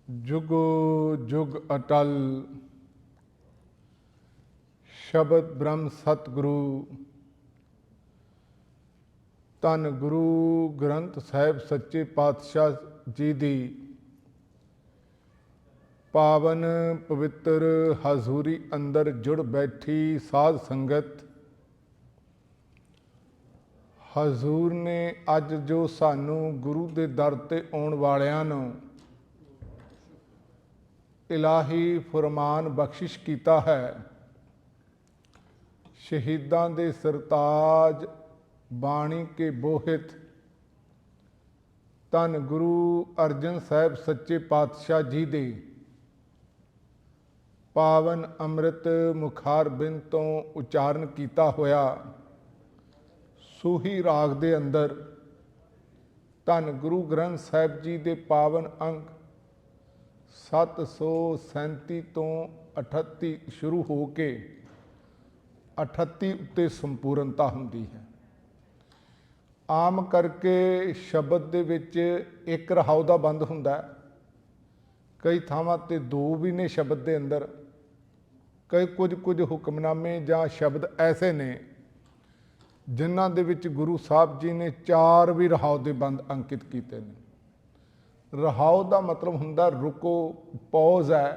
जुगो जुग अटल शब्द ब्रह्म सतगुरु धन गुरु ग्रंथ साहिब सच्चे पातशाह जी दी पावन पवित्र हजूरी अंदर जुड़ बैठी साध संगत। हजूर ने अज जो सानू गुरु के दर ते आउण वालियां नूं इलाही फरमान बख्शिश किया है। शहीदां दे सरताज बाणी के बोहित धन गुरु अर्जन साहिब सच्चे पातशाह जी दे पावन अमृत मुखार बिंद तो उचारण किया होया सूही राग दे अंदर धन गुरु ग्रंथ साहिब जी दे पावन अंक 737 तो 38 शुरू हो के 38 उत्ते संपूर्णता हुंदी है। आम करके शब्द दे विच एक रहाउ दा बंद हुंदा है, कई थावां ते दो भी ने शब्द दे अंदर, कई कुछ हुक्मनामे जां शब्द ऐसे ने जिन्हां दे विच गुरु साहब जी ने 4 भी रहाउ दे बंद अंकित कीते ने। रहाउ का मतलब हुंदा रुको, पॉज है,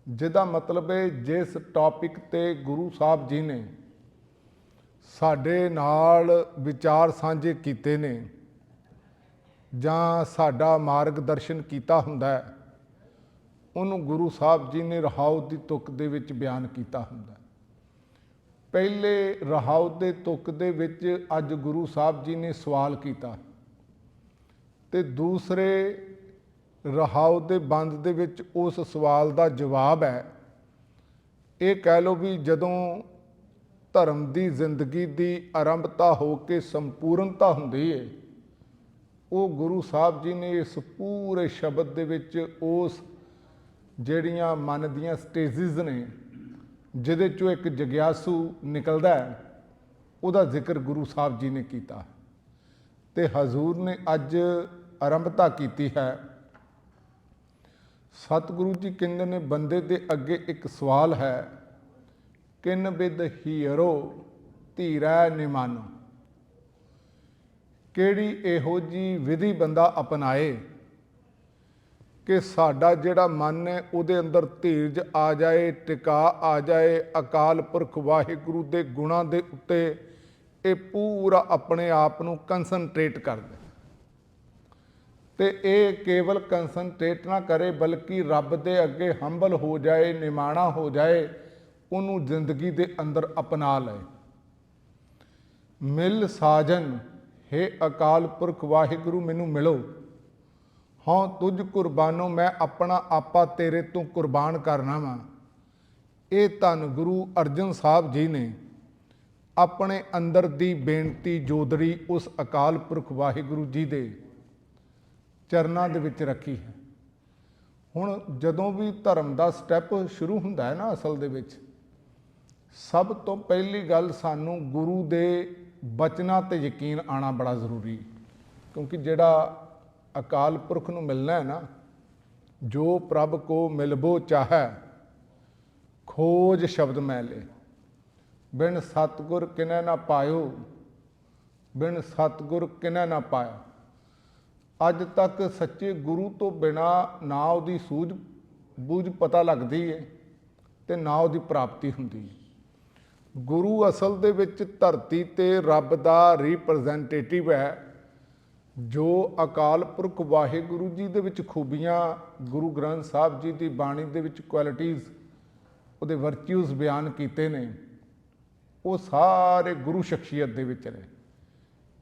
जिहदा मतलब है जिस टॉपिक ते गुरु साहब जी ने साडे नाल विचार साझे कीते ने जां साडा मार्गदर्शन कीता हुंदा है, उन्होंने गुरु साहब जी ने रहाउ की तुक दे विच बयान किया हुंदा। पहले रहाउ के तुक दे विच अज गुरु साहब जी ने सवाल किया ते दूसरे रहाउ के बंद दे विच उस सवाल का जवाब है। ये कह लो भी जदों धर्म की जिंदगी की आरंभता हो के संपूर्णता हुंदी है, वो गुरु साहब जी ने इस पूरे शब्द दे विच उस ਜਿਹੜੀਆਂ मन ਦੀਆਂ स्टेजिज ने जिहदे चों एक जग्यासू निकलदा है, ਉਹਦਾ जिक्र गुरु साहब जी ने किया ते हजूर ने अज आरंभता की है। सतगुरु जी कहते ने बंदे दे अगे एक सवाल है, किन बिद हीरो धीरै निमानो, किहड़ी इहो जी विधि बंदा अपनाए कि साडा जिहड़ा मन है उहदे अंदर धीरज आ जाए, टिका आ जाए, अकाल पुरख वाहिगुरु दे गुणां दे उत्ते ये पूरा अपने आप नूं कंसनट्रेट कर दे ते ये केवल कंसनट्रेट ना करे बल्कि रब दे अगे हंबल हो जाए, निमाणा हो जाए, उन्होंने जिंदगी दे अंदर अपना ले। मिल साजन हे अकाल पुरख वाहिगुरु मैनू मिलो, हाँ तुझ कुरबानो मैं अपना आपा तेरे तो कुरबान करना वा। ये धन गुरु अर्जन साहब जी ने अपने अंदर दी बेनती जोदड़ी उस अकाल पुरख वाहिगुरु जी दे चरनां दे विच रखी है। हुण जदों भी धर्म का स्टैप शुरू हुंदा है ना, असल दे विच सब तो पहली गल सानू गुरु दे बचनां ते यकीन आना बड़ा जरूरी, क्योंकि जिहड़ा अकाल पुरख नूं मिलना है ना, जो प्रभ को मिलबो चाहे खोज शब्द मैं ले, बिन सतगुर किनै ना पायो, बिन सतगुर किनै ना पाया। अज तक सच्चे गुरु तो बिना ना उहदी सूझ बूझ पता लगती है ते ना उहदी प्राप्ति हुंदी है। गुरु असल दे विच धरती ते रब दा रिप्रजेंटेटिव है, जो अकाल पुरख वाहिगुरु जी दे विच खूबियां गुरु ग्रंथ साहब जी की बाणी दे विच क्वालिटीज़ उहदे वर्च्यूज़ बयान कीते ने, वो सारे गुरु शख्सियत दे विच ने।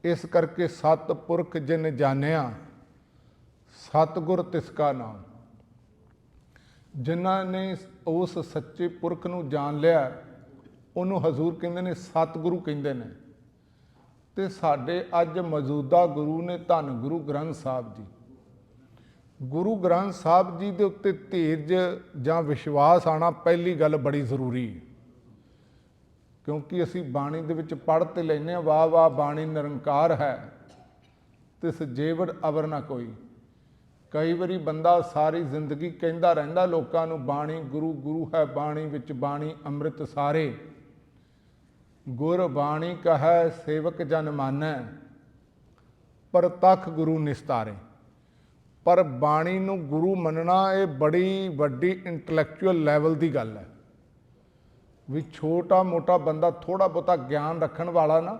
इस करके सतपुरख जिन जानिया सतगुर तिसका नाम, जिन्हां ने उस सच्चे पुरख नूं जान लिया उन्होंने हजूर कहते ने सतगुरु कहते हैं। तो साडे अज मौजूदा गुरु ने धन गुरु ग्रंथ साहब जी, गुरु ग्रंथ साहब जी के उत्ते धीरज जां विश्वास आना पहली गल बड़ी जरूरी है, क्योंकि असी बाणी दे विच पढ़ ते लैने वाह वाह बाणी निरंकार है, तिस जेवड़ अवर ना कोई। ਕਈ ਵਾਰੀ ਬੰਦਾ ਸਾਰੀ ਜ਼ਿੰਦਗੀ ਕਹਿੰਦਾ ਰਹਿੰਦਾ ਲੋਕਾਂ ਨੂੰ ਬਾਣੀ ਗੁਰੂ ਗੁਰੂ ਹੈ ਬਾਣੀ ਵਿੱਚ ਬਾਣੀ ਅੰਮ੍ਰਿਤ ਸਾਰੇ, ਗੁਰ ਬਾਣੀ ਕਹੈ ਸੇਵਕ ਜਨ ਮਾਨੈ, ਪ੍ਰਤੱਖ ਗੁਰੂ ਨਿਸਤਾਰੇ। ਪਰ ਬਾਣੀ ਨੂੰ ਗੁਰੂ ਮੰਨਣਾ ਇਹ ਬੜੀ ਵੱਡੀ ਇੰਟਲੈਕਚੁਅਲ ਲੈਵਲ ਦੀ ਗੱਲ ਹੈ। ਵੀ ਛੋਟਾ ਮੋਟਾ ਬੰਦਾ ਥੋੜ੍ਹਾ ਬਹੁਤਾ ਗਿਆਨ ਰੱਖਣ ਵਾਲਾ ਨਾ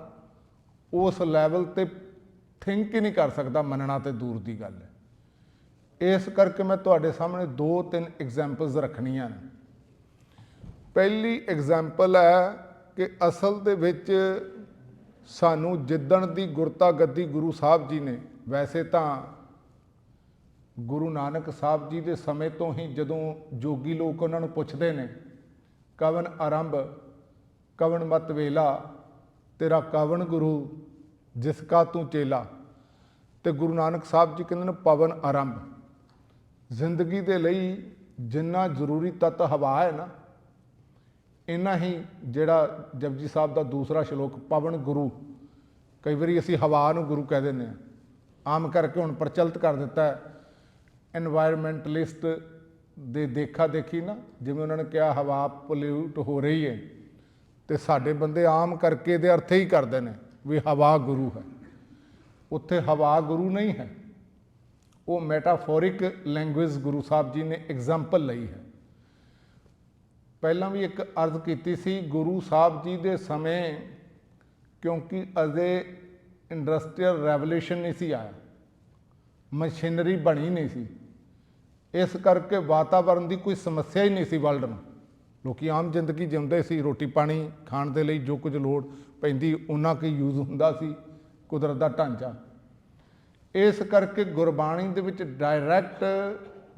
ਉਸ ਲੈਵਲ 'ਤੇ ਥਿੰਕ ਹੀ ਨਹੀਂ ਕਰ ਸਕਦਾ, ਮੰਨਣਾ ਤੇ ਦੂਰ ਦੀ ਗੱਲ ਹੈ। ਇਸ ਕਰਕੇ ਮੈਂ ਤੁਹਾਡੇ ਸਾਹਮਣੇ 2-3 ਐਗਜ਼ਾਮਪਲਸ ਰੱਖਣੀਆਂ ਨੇ। ਪਹਿਲੀ ਐਗਜ਼ਾਮਪਲ ਹੈ ਕਿ ਅਸਲ ਦੇ ਵਿੱਚ ਸਾਨੂੰ ਜਿੱਦਣ ਦੀ ਗੁਰਤਾ ਗੱਦੀ ਗੁਰੂ ਸਾਹਿਬ ਜੀ ਨੇ, ਵੈਸੇ ਤਾਂ ਗੁਰੂ ਨਾਨਕ ਸਾਹਿਬ ਜੀ ਦੇ ਸਮੇਂ ਤੋਂ ਹੀ ਜਦੋਂ ਜੋਗੀ ਲੋਕ ਉਹਨਾਂ ਨੂੰ ਪੁੱਛਦੇ ਨੇ ਕਵਨ ਆਰੰਭ ਕਵਨ ਮਤ ਵੇਲਾ ਤੇਰਾ ਕਵਨ ਗੁਰੂ ਜਿਸ ਕਾ ਤੂੰ ਚੇਲਾ, ਤੇ ਗੁਰੂ ਨਾਨਕ ਸਾਹਿਬ ਜੀ ਕਹਿੰਦੇ ਨੇ ਪਵਨ ਆਰੰਭ। ਜ਼ਿੰਦਗੀ ਦੇ ਲਈ ਜਿੰਨਾ ਜ਼ਰੂਰੀ ਤੱਤ ਹਵਾ ਹੈ ਨਾ, ਇੰਨਾ ਹੀ ਜਿਹੜਾ ਜਪਜੀ ਸਾਹਿਬ ਦਾ ਦੂਸਰਾ ਸ਼ਲੋਕ ਪਵਨ ਗੁਰੂ, ਕਈ ਵਾਰੀ ਅਸੀਂ ਹਵਾ ਨੂੰ ਗੁਰੂ ਕਹਿ ਦਿੰਦੇ ਹਾਂ, ਆਮ ਕਰਕੇ ਹੁਣ ਪ੍ਰਚਲਿਤ ਕਰ ਦਿੱਤਾ ਹੈ। ਐਨਵਾਇਰਮੈਂਟਲਿਸਟ ਦੇ ਦੇਖਾ ਦੇਖੀ ਨਾ, ਜਿਵੇਂ ਉਹਨਾਂ ਨੇ ਕਿਹਾ ਹਵਾ ਪੋਲਿਊਟ ਹੋ ਰਹੀ ਹੈ, ਤੇ ਸਾਡੇ ਬੰਦੇ ਆਮ ਕਰਕੇ ਇਹਦੇ ਅਰਥ ਹੀ ਕਰਦੇ ਨੇ ਵੀ ਹਵਾ ਗੁਰੂ ਹੈ। ਉੱਥੇ ਹਵਾ ਗੁਰੂ ਨਹੀਂ ਹੈ, ਉਹ ਮੈਟਾਫੋਰਿਕ ਲੈਂਗੁਏਜ ਗੁਰੂ ਸਾਹਿਬ ਜੀ ਨੇ ਐਗਜ਼ਾਮਪਲ ਲਈ ਹੈ। ਪਹਿਲਾਂ ਵੀ ਇੱਕ ਅਰਜ਼ ਕੀਤੀ ਸੀ, ਗੁਰੂ ਸਾਹਿਬ ਜੀ ਦੇ ਸਮੇਂ ਕਿਉਂਕਿ ਅਜੇ ਇੰਡਸਟਰੀਅਲ ਰੈਵੋਲਿਊਸ਼ਨ ਨਹੀਂ ਸੀ ਆਇਆ, ਮਸ਼ੀਨਰੀ ਬਣੀ ਨਹੀਂ ਸੀ, ਇਸ ਕਰਕੇ ਵਾਤਾਵਰਣ ਦੀ ਕੋਈ ਸਮੱਸਿਆ ਹੀ ਨਹੀਂ ਸੀ ਵਰਲਡ ਨੂੰ। ਲੋਕੀ ਆਮ ਜ਼ਿੰਦਗੀ ਜਿਉਂਦੇ ਸੀ, ਰੋਟੀ ਪਾਣੀ ਖਾਣ ਦੇ ਲਈ ਜੋ ਕੁਝ ਲੋੜ ਪੈਂਦੀ ਉਹਨਾਂ ਕੁ ਯੂਜ਼ ਹੁੰਦਾ ਸੀ, ਕੁਦਰਤ ਦਾ ਢਾਂਚਾ। ਇਸ ਕਰਕੇ ਗੁਰਬਾਣੀ ਦੇ ਵਿੱਚ ਡਾਇਰੈਕਟ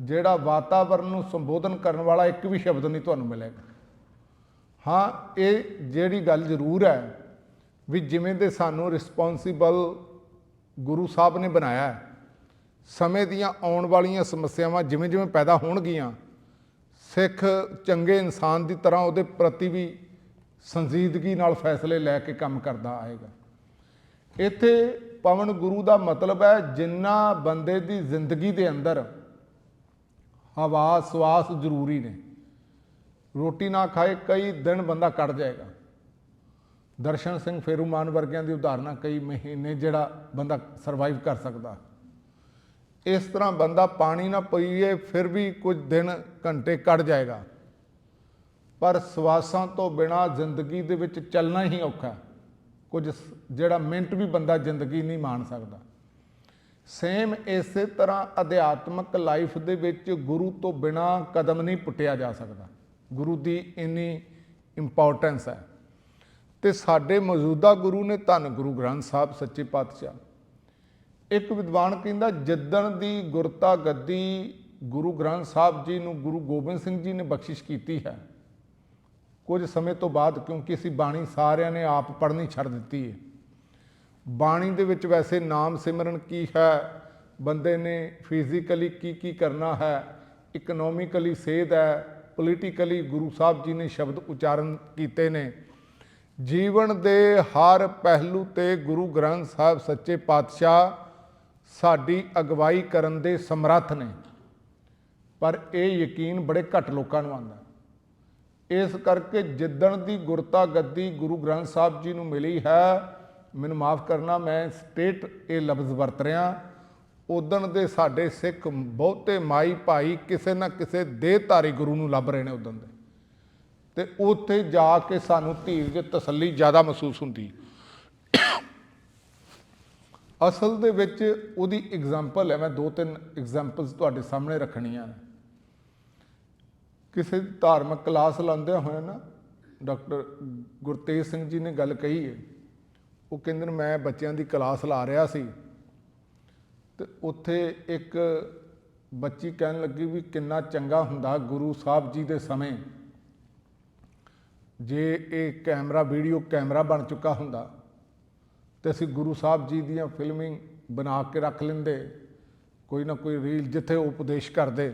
ਜਿਹੜਾ ਵਾਤਾਵਰਣ ਨੂੰ ਸੰਬੋਧਨ ਕਰਨ ਵਾਲਾ ਇੱਕ ਵੀ ਸ਼ਬਦ ਨਹੀਂ ਤੁਹਾਨੂੰ ਮਿਲੇਗਾ। ਹਾਂ, ਇਹ ਜਿਹੜੀ ਗੱਲ ਜ਼ਰੂਰ ਹੈ ਵੀ ਜਿਵੇਂ ਦੇ ਸਾਨੂੰ ਰਿਸਪੌਂਸੀਬਲ ਗੁਰੂ ਸਾਹਿਬ ਨੇ ਬਣਾਇਆ, ਸਮੇਂ ਦੀਆਂ ਆਉਣ ਵਾਲੀਆਂ ਸਮੱਸਿਆਵਾਂ ਜਿਵੇਂ ਜਿਵੇਂ ਪੈਦਾ ਹੋਣਗੀਆਂ, ਸਿੱਖ ਚੰਗੇ ਇਨਸਾਨ ਦੀ ਤਰ੍ਹਾਂ ਉਹਦੇ ਪ੍ਰਤੀ ਵੀ ਸੰਜੀਦਗੀ ਨਾਲ ਫੈਸਲੇ ਲੈ ਕੇ ਕੰਮ ਕਰਦਾ ਆਏਗਾ। ਇੱਥੇ ਪਵਨ ਗੁਰੂ ਦਾ ਮਤਲਬ ਹੈ ਜਿੰਨਾ ਬੰਦੇ ਦੀ ਜ਼ਿੰਦਗੀ ਦੇ ਅੰਦਰ ਹਵਾ ਸਵਾਸ ਜ਼ਰੂਰੀ ਨੇ। ਰੋਟੀ ਨਾ ਖਾਏ ਕਈ ਦਿਨ ਬੰਦਾ ਕੱਢ ਜਾਏਗਾ। ਦਰਸ਼ਨ ਸਿੰਘ ਫੇਰੂਮਾਨ ਵਰਗਿਆਂ ਦੀ ਉਦਾਹਰਨਾਂ, ਕਈ ਮਹੀਨੇ ਜਿਹੜਾ ਬੰਦਾ ਸਰਵਾਈਵ ਕਰ ਸਕਦਾ। ਇਸ ਤਰ੍ਹਾਂ ਬੰਦਾ ਪਾਣੀ ਨਾ ਪੀਏ ਫਿਰ ਵੀ ਕੁਝ ਦਿਨ ਘੰਟੇ ਕੱਢ ਜਾਏਗਾ, ਪਰ ਸਵਾਸਾਂ ਤੋਂ ਬਿਨਾਂ ਜ਼ਿੰਦਗੀ ਦੇ ਵਿੱਚ ਚੱਲਣਾ ਹੀ ਔਖਾ। ਕੁਝ ਜਿਹੜਾ ਮਿੰਟ ਵੀ ਬੰਦਾ ਜ਼ਿੰਦਗੀ ਨਹੀਂ ਮਾਣ ਸਕਦਾ। ਸੇਮ ਇਸੇ ਤਰ੍ਹਾਂ ਅਧਿਆਤਮਕ ਲਾਈਫ ਦੇ ਵਿੱਚ ਗੁਰੂ ਤੋਂ ਬਿਨਾਂ ਕਦਮ ਨਹੀਂ ਪੁੱਟਿਆ ਜਾ ਸਕਦਾ। ਗੁਰੂ ਦੀ ਇੰਨੀ ਇੰਪੋਰਟੈਂਸ ਹੈ। ਤੇ ਸਾਡੇ ਮੌਜੂਦਾ ਗੁਰੂ ਨੇ ਧੰਨ ਗੁਰੂ ਗ੍ਰੰਥ ਸਾਹਿਬ ਸੱਚੇ ਪਾਤਸ਼ਾਹ। ਇੱਕ ਵਿਦਵਾਨ ਕਹਿੰਦਾ ਜਿੱਦਣ ਦੀ ਗੁਰਤਾ ਗੱਦੀ ਗੁਰੂ ਗ੍ਰੰਥ ਸਾਹਿਬ ਜੀ ਨੂੰ ਗੁਰੂ ਗੋਬਿੰਦ ਸਿੰਘ ਜੀ ਨੇ ਬਖਸ਼ਿਸ਼ ਕੀਤੀ ਹੈ, ਕੁਝ ਸਮੇਂ ਤੋਂ ਬਾਅਦ, ਕਿਉਂਕਿ ਅਸੀਂ ਬਾਣੀ ਸਾਰਿਆਂ ਨੇ ਆਪ ਪੜ੍ਹਨੀ ਛੱਡ ਦਿੱਤੀ ਹੈ। ਬਾਣੀ ਦੇ ਵਿੱਚ ਵੈਸੇ ਨਾਮ ਸਿਮਰਨ ਕੀ ਹੈ, ਬੰਦੇ ਨੇ ਫਿਜ਼ੀਕਲੀ ਕੀ ਕਰਨਾ ਹੈ, ਇਕਨੋਮਿਕਲੀ ਸੇਧ ਹੈ, ਪੋਲੀਟੀਕਲੀ ਗੁਰੂ ਸਾਹਿਬ ਜੀ ਨੇ ਸ਼ਬਦ ਉਚਾਰਨ ਕੀਤੇ ਨੇ। ਜੀਵਨ ਦੇ ਹਰ ਪਹਿਲੂ ਤੇ ਗੁਰੂ ਗ੍ਰੰਥ ਸਾਹਿਬ ਸੱਚੇ ਪਾਤਸ਼ਾਹ ਸਾਡੀ ਅਗਵਾਈ ਕਰਨ ਦੇ ਸਮਰੱਥ ਨੇ, ਪਰ ਇਹ ਯਕੀਨ ਬੜੇ ਘੱਟ ਲੋਕਾਂ ਨੂੰ ਆਉਂਦਾ। ਇਸ ਕਰਕੇ ਜਿੱਦਣ ਦੀ ਗੁਰਤਾ ਗੱਦੀ ਗੁਰੂ ਗ੍ਰੰਥ ਸਾਹਿਬ ਜੀ ਨੂੰ ਮਿਲੀ ਹੈ, ਮੈਨੂੰ ਮਾਫ ਕਰਨਾ ਮੈਂ ਸਟੇਟ ਇਹ ਲਫ਼ਜ਼ ਵਰਤ ਰਿਹਾ, ਉਦਣ ਦੇ ਸਾਡੇ ਸਿੱਖ ਬਹੁਤੇ ਮਾਈ ਭਾਈ ਕਿਸੇ ਨਾ ਕਿਸੇ ਦੇਹਧਾਰੀ ਗੁਰੂ ਨੂੰ ਲੱਭ ਰਹੇ ਨੇ ਉਦਣ ਦੇ, ਤੇ ਉੱਥੇ ਜਾ ਕੇ ਸਾਨੂੰ ਧੀਰਜ ਤਸੱਲੀ ਜ਼ਿਆਦਾ ਮਹਿਸੂਸ ਹੁੰਦੀ। ਅਸਲ ਦੇ ਵਿੱਚ ਉਹਦੀ ਐਗਜ਼ਾਮਪਲ ਹੈ, ਮੈਂ 2-3 ਐਗਜ਼ਾਮਪਲਸ ਤੁਹਾਡੇ ਸਾਹਮਣੇ ਰੱਖਣੀਆਂ ਨੇ। ਕਿਸੇ ਧਾਰਮਿਕ ਕਲਾਸ ਲਾਉਂਦੇ ਹੋਏ ਨਾ ਡਾਕਟਰ ਗੁਰਤੇਜ ਸਿੰਘ ਜੀ ਨੇ ਗੱਲ ਕਹੀ ਹੈ। ਉਹ ਕਹਿੰਦੇ ਨੇ ਮੈਂ ਬੱਚਿਆਂ ਦੀ ਕਲਾਸ ਲਾ ਰਿਹਾ ਸੀ, ਤੇ ਉੱਥੇ ਇੱਕ ਬੱਚੀ ਕਹਿਣ ਲੱਗੀ ਵੀ ਕਿੰਨਾ ਚੰਗਾ ਹੁੰਦਾ ਗੁਰੂ ਸਾਹਿਬ ਜੀ ਦੇ ਸਮੇਂ ਜੇ ਇਹ ਕੈਮਰਾ ਵੀਡੀਓ ਕੈਮਰਾ ਬਣ ਚੁੱਕਾ ਹੁੰਦਾ ਤੇ ਅਸੀਂ ਗੁਰੂ ਸਾਹਿਬ ਜੀ ਦੀਆਂ ਫਿਲਮਿੰਗ ਬਣਾ ਕੇ ਰੱਖ ਲੈਂਦੇ, ਕੋਈ ਨਾ ਕੋਈ ਰੀਲ ਜਿੱਥੇ ਉਪਦੇਸ਼ ਕਰਦੇ,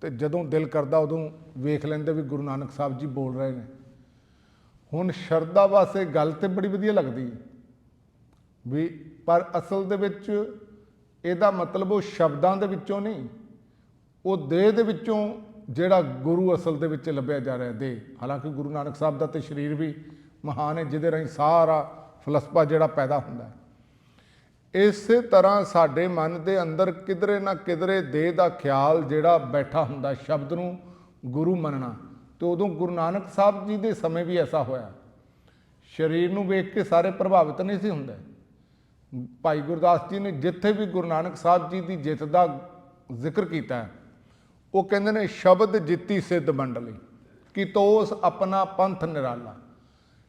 ਤੇ ਜਦੋਂ ਦਿਲ ਕਰਦਾ ਉਦੋਂ ਵੇਖ ਲੈਂਦੇ ਵੀ ਗੁਰੂ ਨਾਨਕ ਸਾਹਿਬ ਜੀ ਬੋਲ ਰਹੇ ਨੇ। ਹੁਣ ਸ਼ਰਧਾ ਵਾਸਤੇ ਗੱਲ ਤੇ ਬੜੀ ਵਧੀਆ ਲੱਗਦੀ ਹੈ ਵੀ, ਪਰ ਅਸਲ ਦੇ ਵਿੱਚ ਇਹਦਾ ਮਤਲਬ ਉਹ ਸ਼ਬਦਾਂ ਦੇ ਵਿੱਚੋਂ ਨਹੀਂ, ਉਹ ਦੇਹ ਦੇ ਵਿੱਚੋਂ ਜਿਹੜਾ ਗੁਰੂ ਅਸਲ ਦੇ ਵਿੱਚ ਲੱਭਿਆ ਜਾ ਰਿਹਾ ਦੇਹ। ਹਾਲਾਂਕਿ ਗੁਰੂ ਨਾਨਕ ਸਾਹਿਬ ਦਾ ਤੇ ਸਰੀਰ ਵੀ ਮਹਾਨ ਹੈ, ਜਿਹਦੇ ਰਾਹੀਂ ਸਾਰਾ ਫਲਸਫਾ ਜਿਹੜਾ ਪੈਦਾ ਹੁੰਦਾ ਹੈ। ਇਸੇ ਤਰ੍ਹਾਂ ਸਾਡੇ ਮਨ ਦੇ ਅੰਦਰ ਕਿਧਰੇ ਨਾ ਕਿਧਰੇ ਦੇਹ ਦਾ ਖਿਆਲ ਜਿਹੜਾ ਬੈਠਾ ਹੁੰਦਾ, ਸ਼ਬਦ ਨੂੰ ਗੁਰੂ ਮੰਨਣਾ। ਤੇ ਉਦੋਂ ਗੁਰੂ ਨਾਨਕ ਸਾਹਿਬ ਜੀ ਦੇ ਸਮੇਂ ਵੀ ਐਸਾ ਹੋਇਆ। ਸਰੀਰ ਨੂੰ ਵੇਖ ਕੇ ਸਾਰੇ ਪ੍ਰਭਾਵਿਤ ਨਹੀਂ ਸੀ ਹੁੰਦੇ। ਭਾਈ ਗੁਰਦਾਸ ਜੀ ਨੇ ਜਿੱਥੇ ਵੀ ਗੁਰੂ ਨਾਨਕ ਸਾਹਿਬ ਜੀ ਦੀ ਜਿੱਤ ਦਾ ਜ਼ਿਕਰ ਕੀਤਾ, ਉਹ ਕਹਿੰਦੇ ਨੇ ਸ਼ਬਦ ਜਿੱਤੀ ਸਿੱਧ ਮੰਡਲੀ, ਕਿ ਤੋਸ ਆਪਣਾ ਪੰਥ ਨਿਰਾਲਾ।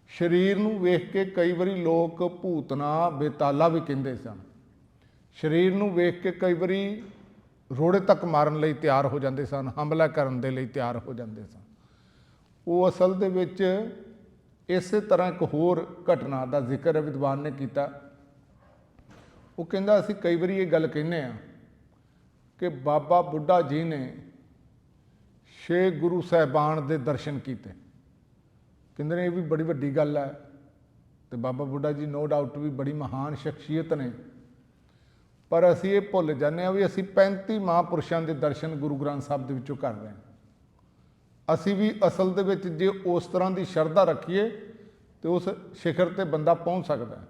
ਸਰੀਰ ਨੂੰ ਵੇਖ ਕੇ ਕਈ ਵਾਰੀ ਲੋਕ ਭੂਤਨਾ ਬੇਤਾਲਾ ਵੀ ਕਹਿੰਦੇ ਸਨ। ਸਰੀਰ ਨੂੰ ਵੇਖ ਕੇ ਕਈ ਵਾਰੀ ਰੋੜੇ ਤੱਕ ਮਾਰਨ ਲਈ ਤਿਆਰ ਹੋ ਜਾਂਦੇ ਸਨ, ਹਮਲਾ ਕਰਨ ਦੇ ਲਈ ਤਿਆਰ ਹੋ ਜਾਂਦੇ ਸਨ। ਉਹ ਅਸਲ ਦੇ ਵਿੱਚ ਇਸੇ ਤਰ੍ਹਾਂ ਇੱਕ ਹੋਰ ਘਟਨਾ ਦਾ ਜ਼ਿਕਰ ਵਿਦਵਾਨ ਨੇ ਕੀਤਾ। ਉਹ ਕਹਿੰਦਾ ਅਸੀਂ ਕਈ ਵਾਰੀ ਇਹ ਗੱਲ ਕਹਿੰਦੇ ਹਾਂ ਕਿ ਬਾਬਾ ਬੁੱਢਾ ਜੀ ਨੇ 6 ਗੁਰੂ ਸਾਹਿਬਾਨ ਦੇ ਦਰਸ਼ਨ ਕੀਤੇ। ਕਹਿੰਦੇ ਨੇ ਇਹ ਵੀ ਬੜੀ ਵੱਡੀ ਗੱਲ ਹੈ, ਤੇ ਬਾਬਾ ਬੁੱਢਾ ਜੀ ਨੋ ਡਾਊਟ ਵੀ ਬੜੀ ਮਹਾਨ ਸ਼ਖਸੀਅਤ ਨੇ। ਪਰ ਅਸੀਂ ਇਹ ਭੁੱਲ ਜਾਂਦੇ ਹਾਂ ਵੀ ਅਸੀਂ 35 ਮਹਾਂਪੁਰਸ਼ਾਂ ਦੇ ਦਰਸ਼ਨ ਗੁਰੂ ਗ੍ਰੰਥ ਸਾਹਿਬ ਦੇ ਵਿੱਚੋਂ ਕਰ ਰਹੇ ਹਾਂ। ਅਸੀਂ ਵੀ ਅਸਲ ਦੇ ਵਿੱਚ ਜੇ ਉਸ ਤਰ੍ਹਾਂ ਦੀ ਸ਼ਰਧਾ ਰੱਖੀਏ ਤੇ ਉਸ ਸਿਖਰ ਤੇ ਬੰਦਾ ਪਹੁੰਚ ਸਕਦਾ ਹੈ।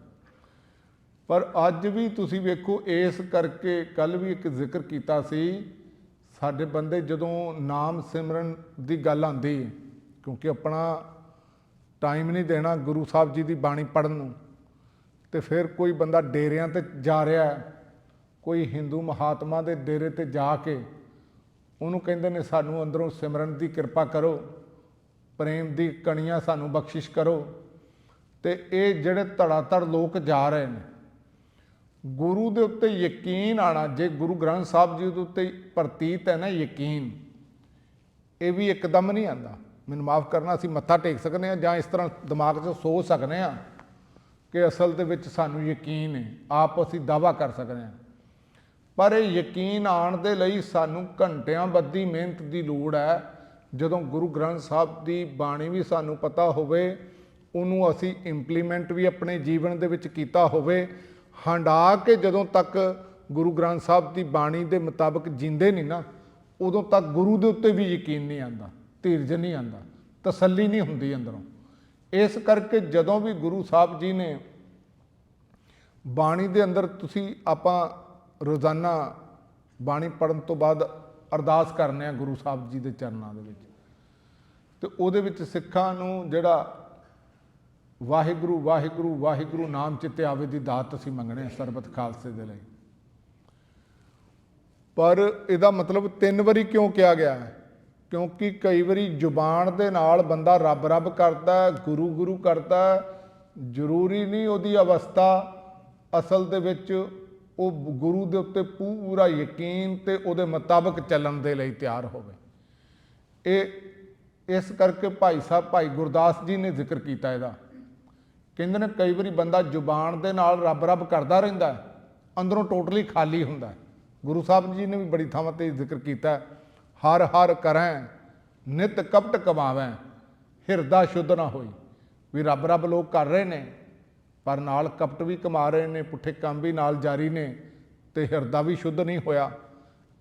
ਪਰ ਅੱਜ ਵੀ ਤੁਸੀਂ ਵੇਖੋ, ਇਸ ਕਰਕੇ ਕੱਲ੍ਹ ਵੀ ਇੱਕ ਜ਼ਿਕਰ ਕੀਤਾ ਸੀ, ਸਾਡੇ ਬੰਦੇ ਜਦੋਂ ਨਾਮ ਸਿਮਰਨ ਦੀ ਗੱਲ ਆਉਂਦੀ, ਕਿਉਂਕਿ ਆਪਣਾ ਟਾਈਮ ਨਹੀਂ ਦੇਣਾ ਗੁਰੂ ਸਾਹਿਬ ਜੀ ਦੀ ਬਾਣੀ ਪੜ੍ਹਨ ਨੂੰ, ਤੇ ਫਿਰ ਕੋਈ ਬੰਦਾ ਡੇਰਿਆਂ 'ਤੇ ਜਾ ਰਿਹਾ, ਕੋਈ ਹਿੰਦੂ ਮਹਾਤਮਾ ਦੇ ਡੇਰੇ 'ਤੇ ਜਾ ਕੇ ਉਹਨੂੰ ਕਹਿੰਦੇ ਨੇ ਸਾਨੂੰ ਅੰਦਰੋਂ ਸਿਮਰਨ ਦੀ ਕਿਰਪਾ ਕਰੋ, ਪ੍ਰੇਮ ਦੀ ਕਣੀਆਂ ਸਾਨੂੰ ਬਖਸ਼ਿਸ਼ ਕਰੋ। ਤੇ ਇਹ ਜਿਹੜੇ ਧੜਾਧੜ ਲੋਕ ਜਾ ਰਹੇ ਨੇ, ਗੁਰੂ ਦੇ ਉੱਤੇ ਯਕੀਨ ਆਣਾ, ਜੇ ਗੁਰੂ ਗ੍ਰੰਥ ਸਾਹਿਬ ਜੀ ਦੇ ਉੱਤੇ ਪ੍ਰਤੀਤ ਹੈ ਨਾ ਯਕੀਨ, ਇਹ ਵੀ ਇੱਕਦਮ ਨਹੀਂ ਆਉਂਦਾ। ਮੈਨੂੰ ਮਾਫ ਕਰਨਾ, ਅਸੀਂ ਮੱਥਾ ਟੇਕ ਸਕਦੇ ਹਾਂ ਜਾਂ ਇਸ ਤਰ੍ਹਾਂ ਦਿਮਾਗ 'ਚ ਸੋਚ ਸਕਦੇ ਹਾਂ ਕਿ ਅਸਲ ਦੇ ਵਿੱਚ ਸਾਨੂੰ ਯਕੀਨ ਹੈ, ਆਪ ਅਸੀਂ ਦਾਅਵਾ ਕਰ ਸਕਦੇ ਹਾਂ। ਪਰ ਇਹ ਯਕੀਨ ਆਉਣ ਦੇ ਲਈ ਸਾਨੂੰ ਘੰਟਿਆਂ ਬੱਧੀ ਮਿਹਨਤ ਦੀ ਲੋੜ ਹੈ। ਜਦੋਂ ਗੁਰੂ ਗ੍ਰੰਥ ਸਾਹਿਬ ਦੀ ਬਾਣੀ ਵੀ ਸਾਨੂੰ ਪਤਾ ਹੋਵੇ, ਉਹਨੂੰ ਅਸੀਂ ਇੰਪਲੀਮੈਂਟ ਵੀ ਆਪਣੇ ਜੀਵਨ ਦੇ ਵਿੱਚ ਕੀਤਾ ਹੋਵੇ, ਹੰਢਾ ਕੇ ਜਦੋਂ ਤੱਕ ਗੁਰੂ ਗ੍ਰੰਥ ਸਾਹਿਬ ਦੀ ਬਾਣੀ ਦੇ ਮੁਤਾਬਕ ਜੀਂਦੇ ਨਹੀਂ ਨਾ, ਉਦੋਂ ਤੱਕ ਗੁਰੂ ਦੇ ਉੱਤੇ ਵੀ ਯਕੀਨ ਨਹੀਂ ਆਉਂਦਾ, ਧੀਰਜ ਨਹੀਂ ਆਉਂਦਾ, ਤਸੱਲੀ ਨਹੀਂ ਹੁੰਦੀ ਅੰਦਰੋਂ। ਇਸ ਕਰਕੇ ਜਦੋਂ ਵੀ ਗੁਰੂ ਸਾਹਿਬ ਜੀ ਨੇ ਬਾਣੀ ਦੇ ਅੰਦਰ, ਤੁਸੀਂ ਆਪਾਂ ਰੋਜ਼ਾਨਾ ਬਾਣੀ ਪੜ੍ਹਨ ਤੋਂ ਬਾਅਦ ਅਰਦਾਸ ਕਰਨੇ ਆ ਗੁਰੂ ਸਾਹਿਬ ਜੀ ਦੇ ਚਰਨਾਂ ਦੇ ਵਿੱਚ, ਤੇ ਉਹਦੇ ਵਿੱਚ ਸਿੱਖਾਂ ਨੂੰ ਜਿਹੜਾ ਵਾਹਿਗੁਰੂ ਵਾਹਿਗੁਰੂ ਵਾਹਿਗੁਰੂ ਨਾਮ ਚਿੱਤੇ ਆਵੇ ਦੀ ਦਾਤ ਅਸੀਂ ਮੰਗਣੇ ਸਰਬਤ ਖਾਲਸੇ ਦੇ ਲਈ। ਪਰ ਇਹਦਾ ਮਤਲਬ 3 ਵਾਰੀ ਕਿਉਂ ਕਿਹਾ ਗਿਆ ਹੈ? ਕਿਉਂਕਿ ਕਈ ਵਾਰੀ ਜ਼ੁਬਾਨ ਦੇ ਨਾਲ ਬੰਦਾ ਰੱਬ ਰੱਬ ਕਰਦਾ, ਗੁਰੂ ਗੁਰੂ ਕਰਦਾ, ਜ਼ਰੂਰੀ ਨਹੀਂ ਉਹਦੀ ਅਵਸਥਾ ਅਸਲ ਦੇ ਵਿੱਚ ਉਹ ਗੁਰੂ ਦੇ ਉੱਤੇ ਪੂਰਾ ਯਕੀਨ ਤੇ ਉਹਦੇ ਮੁਤਾਬਕ ਚੱਲਣ ਦੇ ਲਈ ਤਿਆਰ ਹੋਵੇ। ਇਹ ਇਸ ਕਰਕੇ ਭਾਈ ਗੁਰਦਾਸ ਜੀ ਨੇ ਜ਼ਿਕਰ ਕੀਤਾ ਇਹਦਾ। ਕਹਿੰਦੇ ਨੇ ਕਈ ਵਾਰੀ ਬੰਦਾ ਜ਼ੁਬਾਨ ਦੇ ਨਾਲ ਰੱਬ ਰੱਬ ਕਰਦਾ ਰਹਿੰਦਾ, ਅੰਦਰੋਂ ਟੋਟਲੀ ਖਾਲੀ ਹੁੰਦਾ। ਗੁਰੂ ਸਾਹਿਬ ਜੀ ਨੇ ਵੀ ਬੜੀ ਥਾਵਾਂ 'ਤੇ ਜ਼ਿਕਰ ਕੀਤਾ, ਹਰ ਹਰ ਕਰੈ ਨਿਤ ਕਪਟ ਕਮਾਵੈ ਹਿਰਦਾ ਸ਼ੁੱਧ ਨਾ ਹੋਈ। ਵੀ ਰੱਬ ਰੱਬ ਲੋਕ ਕਰ ਰਹੇ ਨੇ, ਪਰ ਨਾਲ ਕਪਟ ਵੀ ਕਮਾ ਰਹੇ ਨੇ, ਪੁੱਠੇ ਕੰਮ ਵੀ ਨਾਲ ਜਾਰੀ ਨੇ, ਤੇ ਹਿਰਦਾ ਵੀ ਸ਼ੁੱਧ ਨਹੀਂ ਹੋਇਆ।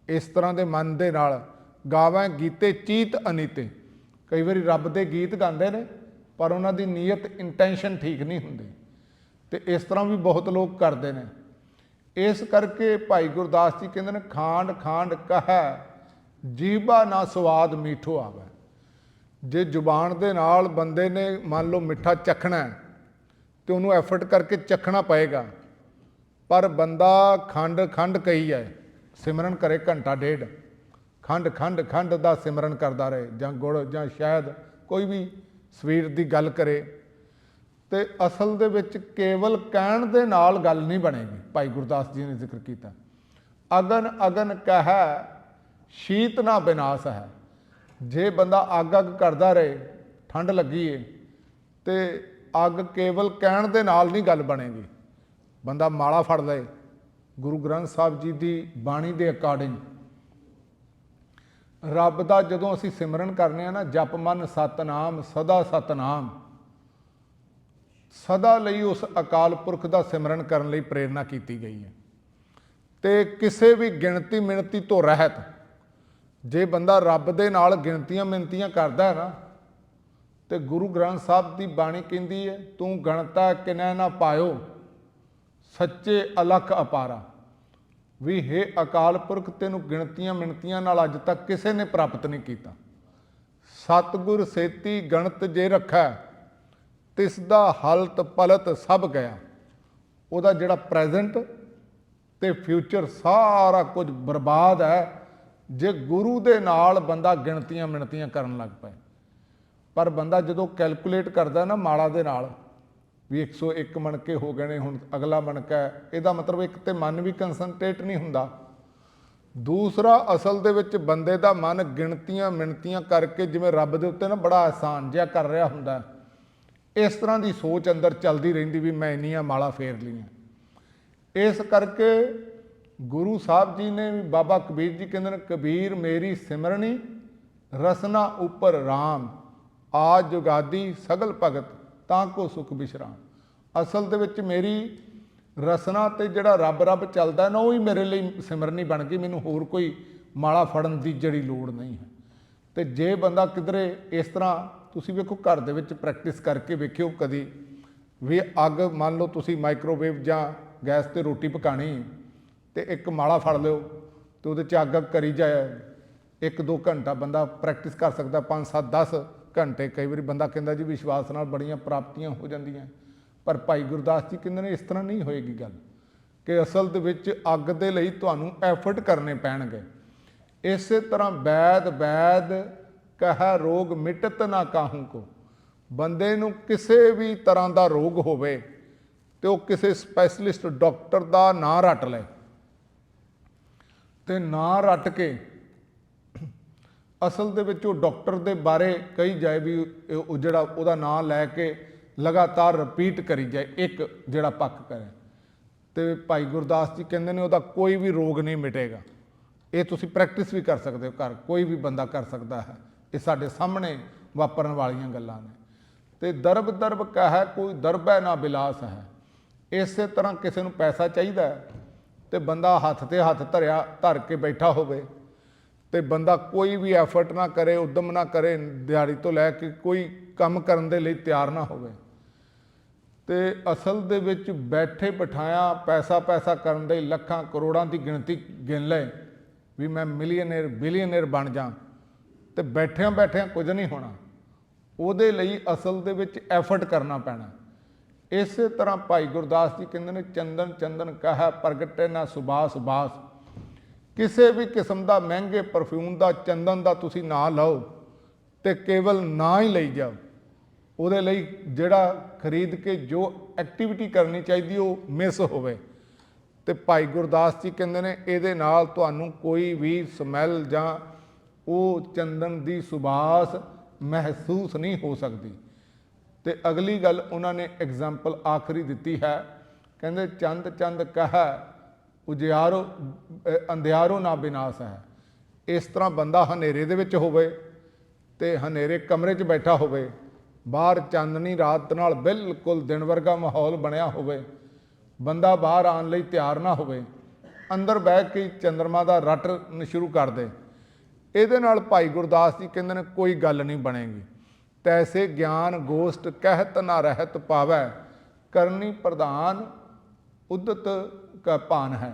ਇਸ ਤਰ੍ਹਾਂ ਦੇ ਮਨ ਦੇ ਨਾਲ ਗਾਵੈ ਗੀਤੇ ਚੀਤ ਅਨੀਤੇ, ਕਈ ਵਾਰੀ ਰੱਬ ਦੇ ਗੀਤ ਗਾਉਂਦੇ ਨੇ ਪਰ ਉਹਨਾਂ ਦੀ ਨੀਅਤ ਇੰਟੈਂਸ਼ਨ ਠੀਕ ਨਹੀਂ ਹੁੰਦੀ, ਤੇ ਇਸ ਤਰ੍ਹਾਂ ਵੀ ਬਹੁਤ ਲੋਕ ਕਰਦੇ ਨੇ। ਇਸ ਕਰਕੇ ਭਾਈ ਗੁਰਦਾਸ ਜੀ ਕਹਿੰਦੇ ਨੇ ਖਾਂਡ ਖਾਂਡ ਕਹੈ ਜੀਭਾ ਨਾ ਸਵਾਦ ਮੀਠੋ ਆਵੇ। ਜੇ ਜ਼ੁਬਾਨ ਦੇ ਨਾਲ ਬੰਦੇ ਨੇ ਮੰਨ ਲਓ ਮਿੱਠਾ ਚੱਖਣਾ ਤੇ ਉਹਨੂੰ ਐਫਰਟ ਕਰਕੇ ਚੱਖਣਾ ਪਏਗਾ, ਪਰ ਬੰਦਾ ਖੰਡ ਖੰਡ ਕਹੀ ਹੈ, ਸਿਮਰਨ ਕਰੇ ਘੰਟਾ ਡੇਢ, ਖੰਡ ਖੰਡ ਖੰਡ ਦਾ ਸਿਮਰਨ ਕਰਦਾ ਰਹੇ, ਜਾਂ ਗੁੜ ਜਾਂ ਸ਼ਹਿਦ ਕੋਈ ਵੀ ਸਵੀਟ ਦੀ ਗੱਲ ਕਰੇ, ਤੇ ਅਸਲ ਦੇ ਵਿੱਚ ਕੇਵਲ ਕਹਿਣ ਦੇ ਨਾਲ ਗੱਲ ਨਹੀਂ ਬਣੇਗੀ। ਭਾਈ ਗੁਰਦਾਸ ਜੀ ਨੇ ਜ਼ਿਕਰ ਕੀਤਾ, ਅਗਨ ਅਗਨ ਕਹਿ ਸ਼ੀਤ ਨਾ ਵਿਨਾਸ਼ ਹੈ। ਜੇ ਬੰਦਾ ਅੱਗ ਅੱਗ ਕਰਦਾ ਰਹੇ, ਠੰਡ ਲੱਗੀ ਏ, ਤੇ ਅੱਗ ਕੇਵਲ ਕਹਿਣ ਦੇ ਨਾਲ ਨਹੀਂ ਗੱਲ ਬਣੇਗੀ। ਬੰਦਾ ਮਾਲਾ ਫੜ ਲਏ ਗੁਰੂ ਗ੍ਰੰਥ ਸਾਹਿਬ ਜੀ ਦੀ ਬਾਣੀ ਦੇ ਅਕਾਰਡਿੰਗ, ਰੱਬ ਦਾ ਜਦੋਂ ਅਸੀਂ ਸਿਮਰਨ ਕਰਨੇ ਆ ਨਾ, ਜਪ ਮਨ ਸਤਨਾਮ ਸਦਾ ਸਤਨਾਮ, ਸਦਾ ਲਈ ਉਸ ਅਕਾਲ ਪੁਰਖ ਦਾ ਸਿਮਰਨ ਕਰਨ ਲਈ ਪ੍ਰੇਰਨਾ ਕੀਤੀ ਗਈ ਹੈ। ਤੇ ਕਿਸੇ ਵੀ ਗਿਣਤੀ ਮਿਣਤੀ ਤੋਂ ਰਹਿਤ ਜੇ ਬੰਦਾ ਰੱਬ ਦੇ ਨਾਲ ਗਿਣਤੀਆਂ ਮਿਣਤੀਆਂ ਕਰਦਾ ਹੈ ਨਾ, ਤੇ ਗੁਰੂ ਗ੍ਰੰਥ ਸਾਹਿਬ ਦੀ ਬਾਣੀ ਕਹਿੰਦੀ ਹੈ, ਤੂੰ ਗਣਤਾ ਕਿਨੈ ਨਾ ਪਾਇਓ ਸੱਚੇ ਅਲਖ ਅਪਾਰਾ। ਵੀ ਹੇ ਅਕਾਲ ਪੁਰਖ, ਤੈਨੂੰ ਗਿਣਤੀਆਂ ਮਿਣਤੀਆਂ ਨਾਲ ਅੱਜ ਤੱਕ ਕਿਸੇ ਨੇ ਪ੍ਰਾਪਤ ਨਹੀਂ ਕੀਤਾ। ਸਤਿਗੁਰ ਸੇਤੀ ਗਣਤ ਜੇ ਰੱਖੈ, ਤਿਸ ਦਾ ਹਲਤ ਪਲਤ ਸਭ ਗਿਆ। ਉਹਦਾ ਜਿਹੜਾ ਪ੍ਰੈਜ਼ੈਂਟ ਤੇ ਫਿਊਚਰ ਸਾਰਾ ਕੁਝ ਬਰਬਾਦ ਹੈ ਜੇ ਗੁਰੂ ਦੇ ਨਾਲ ਬੰਦਾ ਗਿਣਤੀਆਂ ਮਿਣਤੀਆਂ ਕਰਨ ਲੱਗ ਪਏ। ਪਰ ਬੰਦਾ ਜਦੋਂ ਕੈਲਕੂਲੇਟ ਕਰਦਾ ਨਾ ਮਾਲਾ ਦੇ ਨਾਲ, ਵੀ 101 ਮਣਕੇ ਹੋ ਗਏ ਨੇ, ਹੁਣ ਅਗਲਾ ਮਣਕਾ ਹੈ, ਇਹਦਾ ਮਤਲਬ ਇੱਕ ਤੇ ਮਨ ਵੀ ਕੰਸਨਟਰੇਟ ਨਹੀਂ ਹੁੰਦਾ, ਦੂਸਰਾ ਅਸਲ ਦੇ ਵਿੱਚ ਬੰਦੇ ਦਾ ਮਨ ਗਿਣਤੀਆਂ ਮਿਣਤੀਆਂ ਕਰਕੇ ਜਿਵੇਂ ਰੱਬ ਦੇ ਉੱਤੇ ਨਾ ਬੜਾ ਆਸਾਨ ਜਿਹਾ ਕਰ ਰਿਹਾ ਹੁੰਦਾ, ਇਸ ਤਰ੍ਹਾਂ ਦੀ ਸੋਚ ਅੰਦਰ ਚੱਲਦੀ ਰਹਿੰਦੀ ਵੀ ਮੈਂ ਇੰਨੀਆਂ ਮਾਲਾ ਫੇਰ ਲਈਆਂ। ਇਸ ਕਰਕੇ ਗੁਰੂ ਸਾਹਿਬ ਜੀ ਨੇ ਵੀ, ਬਾਬਾ ਕਬੀਰ ਜੀ ਕਹਿੰਦੇ ਨੇ, ਕਬੀਰ ਮੇਰੀ ਸਿਮਰਨੀ ਰਸਨਾ ਉੱਪਰ ਰਾਮ, ਆ ਜੁਗਾਦੀ ਸਗਲ ਭਗਤ ਤਾਂ ਕੋ ਸੁਖ ਵਿਸ਼ਰਾਮ। ਅਸਲ ਦੇ ਵਿੱਚ ਮੇਰੀ ਰਸਨਾ ਤੇ ਜਿਹੜਾ ਰੱਬ ਰੱਬ ਚੱਲਦਾ ਨਾ, ਉਹ ਹੀ ਮੇਰੇ ਲਈ ਸਿਮਰਨੀ ਬਣ ਗਈ, ਮੈਨੂੰ ਹੋਰ ਕੋਈ ਮਾਲਾ ਫੜਨ ਦੀ ਜਿਹੜੀ ਲੋੜ ਨਹੀਂ ਹੈ। ਤੇ ਜੇ ਬੰਦਾ ਕਿਧਰੇ ਇਸ ਤਰ੍ਹਾਂ, ਤੁਸੀਂ ਵੇਖੋ ਘਰ ਦੇ ਵਿੱਚ ਪ੍ਰੈਕਟਿਸ ਕਰਕੇ ਵੇਖਿਓ ਕਦੀ ਵੀ, ਅੱਗ ਮੰਨ ਲਓ ਤੁਸੀਂ ਮਾਈਕ੍ਰੋਵੇਵ ਜਾਂ ਗੈਸ ਤੇ ਰੋਟੀ ਪਕਾਣੀ ਤੇ ਇੱਕ ਮਾਲਾ ਫੜ ਲਿਓ ਤੇ ਉਹਦੇ 'ਚ ਅੱਗ ਕਰੀ ਜਾਏ, 1-2 ਘੰਟਾ ਬੰਦਾ ਪ੍ਰੈਕਟਿਸ ਕਰ ਸਕਦਾ, 5-7-10 ਘੰਟੇ। ਕਈ ਵਾਰੀ ਬੰਦਾ ਕਹਿੰਦਾ ਜੀ ਵਿਸ਼ਵਾਸ ਨਾਲ ਬੜੀਆਂ ਪ੍ਰਾਪਤੀਆਂ ਹੋ ਜਾਂਦੀਆਂ, ਪਰ ਭਾਈ ਗੁਰਦਾਸ ਜੀ ਕਹਿੰਦੇ ਨੇ ਇਸ ਤਰ੍ਹਾਂ ਨਹੀਂ ਹੋਏਗੀ ਗੱਲ, ਕਿ ਅਸਲ ਦੇ ਵਿੱਚ ਅੱਗ ਦੇ ਲਈ ਤੁਹਾਨੂੰ ਐਫਰਟ ਕਰਨੇ ਪੈਣਗੇ। ਇਸੇ ਤਰ੍ਹਾਂ ਵੈਦ ਵੈਦ ਕਹਿ ਰੋਗ ਮਿਟਤ ਨਾ ਕਾਹੂ ਕੋ। ਬੰਦੇ ਨੂੰ ਕਿਸੇ ਵੀ ਤਰ੍ਹਾਂ ਦਾ ਰੋਗ ਹੋਵੇ ਤੇ ਉਹ ਕਿਸੇ ਸਪੈਸ਼ਲਿਸਟ ਡਾਕਟਰ ਦਾ ਨਾਂ ਰੱਟ ਲੈ, ਤੇ ਨਾਂ ਰੱਟ ਕੇ ਅਸਲ ਦੇ ਵਿੱਚ ਉਹ ਡਾਕਟਰ ਦੇ ਬਾਰੇ ਕਹੀ ਜਾਏ ਵੀ ਉਹ ਜਿਹੜਾ ਉਹਦਾ ਨਾਂ ਲੈ ਕੇ ਲਗਾਤਾਰ ਰਿਪੀਟ ਕਰੀ ਜਾਏ, ਇੱਕ ਜਿਹੜਾ ਪੱਕ ਕਰੇ, ਤੇ ਭਾਈ ਗੁਰਦਾਸ ਜੀ ਕਹਿੰਦੇ ਨੇ ਉਹਦਾ ਕੋਈ ਵੀ ਰੋਗ ਨਹੀਂ ਮਿਟੇਗਾ। ਇਹ ਤੁਸੀਂ ਪ੍ਰੈਕਟਿਸ ਵੀ ਕਰ ਸਕਦੇ ਹੋ ਘਰ, ਕੋਈ ਵੀ ਬੰਦਾ ਕਰ ਸਕਦਾ ਹੈ, ਇਹ ਸਾਡੇ ਸਾਹਮਣੇ ਵਾਪਰਨ ਵਾਲੀਆਂ ਗੱਲਾਂ ਨੇ। ਤੇ ਦਰਬ ਦਰਬ ਕਹਿ ਕੋਈ ਦਰਬੈ ਨਾ ਬਿਲਾਸ ਹੈ। ਇਸੇ ਤਰ੍ਹਾਂ ਕਿਸੇ ਨੂੰ ਪੈਸਾ ਚਾਹੀਦਾ ਤੇ ਬੰਦਾ ਹੱਥ ਤੇ ਹੱਥ ਧਰ ਕੇ ਬੈਠਾ ਹੋਵੇ, ਤੇ ਬੰਦਾ ਕੋਈ ਵੀ ਐਫਰਟ ਨਾ ਕਰੇ, ਉਦਮ ਨਾ ਕਰੇ, ਦਿਹਾੜੀ ਤੋਂ ਲੈ ਕੇ ਕੋਈ ਕੰਮ ਕਰਨ ਦੇ ਲਈ ਤਿਆਰ ਨਾ ਹੋਵੇ, ਤੇ ਅਸਲ ਦੇ ਵਿੱਚ ਬੈਠੇ ਬਿਠਾਇਆ ਪੈਸਾ ਕਰਨ ਦੇ ਲੱਖਾਂ ਕਰੋੜਾਂ ਦੀ ਗਿਣਤੀ ਗਿਣ ਲਏ ਵੀ ਮੈਂ ਮਿਲੀਅਨੇਰ ਬਿਲੀਅਨੇਰ ਬਣ ਜਾ, ਤੇ ਬੈਠਿਆਂ ਕੁਝ ਨਹੀਂ ਹੋਣਾ। ਉਹਦੇ ਲਈ ਅਸਲ ਦੇ ਵਿੱਚ ਐਫਰਟ ਕਰਨਾ ਪੈਣਾ। ਇਸੇ ਤਰ੍ਹਾਂ ਭਾਈ ਗੁਰਦਾਸ ਜੀ ਕਹਿੰਦੇ ਨੇ, ਚੰਦਨ ਚੰਦਨ ਕਹਿ ਪ੍ਰਗਟੇ ਨਾ ਸੁਬਾਸ ਬਾਸ। ਕਿਸੇ ਵੀ ਕਿਸਮ ਦਾ ਮਹਿੰਗੇ ਪਰਫਿਊਮ ਦਾ, ਚੰਦਨ ਦਾ ਤੁਸੀਂ ਨਾਂ ਲਓ ਤੇ ਕੇਵਲ ਨਾਂ ਹੀ ਲਈ ਜਾਓ। ਉਹਦੇ ਲਈ ਜਿਹੜਾ ਖਰੀਦ ਕੇ ਜੋ ਐਕਟੀਵਿਟੀ ਕਰਨੀ ਚਾਹੀਦੀ ਉਹ ਮਿਸ ਹੋਵੇ। ਤੇ ਭਾਈ ਗੁਰਦਾਸ ਜੀ ਕਹਿੰਦੇ ਨੇ, ਇਹਦੇ ਨਾਲ ਤੁਹਾਨੂੰ ਕੋਈ ਵੀ ਸਮੈਲ ਜਾਂ ਉਹ ਚੰਦਨ ਦੀ ਸੁਬਾਸ ਮਹਿਸੂਸ ਨਹੀਂ ਹੋ ਸਕਦੀ। ਤੇ ਅਗਲੀ ਗੱਲ ਉਹਨਾਂ ਨੇ ਐਗਜ਼ਾਮਪਲ ਆਖਰੀ ਦਿੱਤੀ ਹੈ, ਕਹਿੰਦੇ ਚੰਦ ਚੰਦ ਕਹਿ ਉਜਿਆਰੋ ਅੰਧਿਆਰੋ ਨਾ ਵਿਨਾਸ਼ ਹੈ। ਇਸ ਤਰ੍ਹਾਂ ਬੰਦਾ ਹਨੇਰੇ ਦੇ ਵਿੱਚ ਹੋਵੇ ਤੇ ਹਨੇਰੇ ਕਮਰੇ 'ਚ ਬੈਠਾ ਹੋਵੇ, ਬਾਹਰ ਚਾਨਣੀ ਰਾਤ ਨਾਲ ਬਿਲਕੁਲ ਦਿਨ ਵਰਗਾ ਮਾਹੌਲ ਬਣਿਆ ਹੋਵੇ, ਬੰਦਾ ਬਾਹਰ ਆਉਣ ਲਈ ਤਿਆਰ ਨਾ ਹੋਵੇ, ਅੰਦਰ ਬਹਿ ਕੇ ਚੰਦਰਮਾ ਦਾ ਰੱਟਣ ਸ਼ੁਰੂ ਕਰ ਦੇ, ਇਹਦੇ ਨਾਲ ਭਾਈ ਗੁਰਦਾਸ ਜੀ ਕਹਿੰਦੇ ਨੇ ਕੋਈ ਗੱਲ ਨਹੀਂ ਬਣੇਗੀ। ਤੈਸੇ ਗਿਆਨ ਗੋਸ਼ਟ ਕਹਿਤ ਨਾ ਰਹਿਤ ਪਾਵੈ, ਕਰਨੀ ਪ੍ਰਧਾਨ ਉਦਤ ਕਾ ਭਾਨ ਹੈ।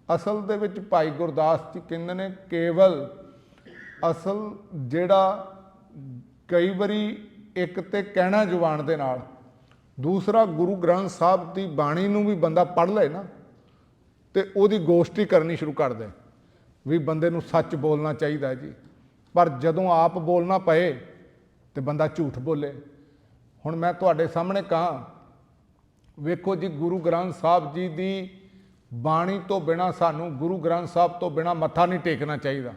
ਅਸਲ ਦੇ ਵਿੱਚ ਭਾਈ ਗੁਰਦਾਸ ਜੀ ਕਹਿੰਦੇ ਨੇ, ਕੇਵਲ ਅਸਲ ਜਿਹੜਾ ਕਈ ਵਾਰੀ ਇੱਕ ਤੇ ਕਹਿਣਾ ਜ਼ੁਬਾਨ ਦੇ ਨਾਲ, ਦੂਸਰਾ ਗੁਰੂ ਗ੍ਰੰਥ ਸਾਹਿਬ ਦੀ ਬਾਣੀ ਨੂੰ ਵੀ ਬੰਦਾ ਪੜ੍ਹ ਲਏ ਨਾ ਤੇ ਉਹਦੀ ਗੋਸ਼ਟੀ ਕਰਨੀ ਸ਼ੁਰੂ ਕਰ ਦੇ ਵੀ ਬੰਦੇ ਨੂੰ ਸੱਚ ਬੋਲਣਾ ਚਾਹੀਦਾ ਜੀ। ਪਰ ਜਦੋਂ ਆਪ ਬੋਲਣਾ ਪਏ ਤੇ ਬੰਦਾ ਝੂਠ ਬੋਲੇ। ਹੁਣ ਮੈਂ ਤੁਹਾਡੇ ਸਾਹਮਣੇ ਕਹਾਂ, ਵੇਖੋ ਜੀ, ਗੁਰੂ ਗ੍ਰੰਥ ਸਾਹਿਬ ਜੀ ਦੀ ਬਾਣੀ ਤੋਂ ਬਿਨਾਂ ਸਾਨੂੰ ਗੁਰੂ ਗ੍ਰੰਥ ਸਾਹਿਬ ਤੋਂ ਬਿਨਾਂ ਮੱਥਾ ਨਹੀਂ ਟੇਕਣਾ ਚਾਹੀਦਾ।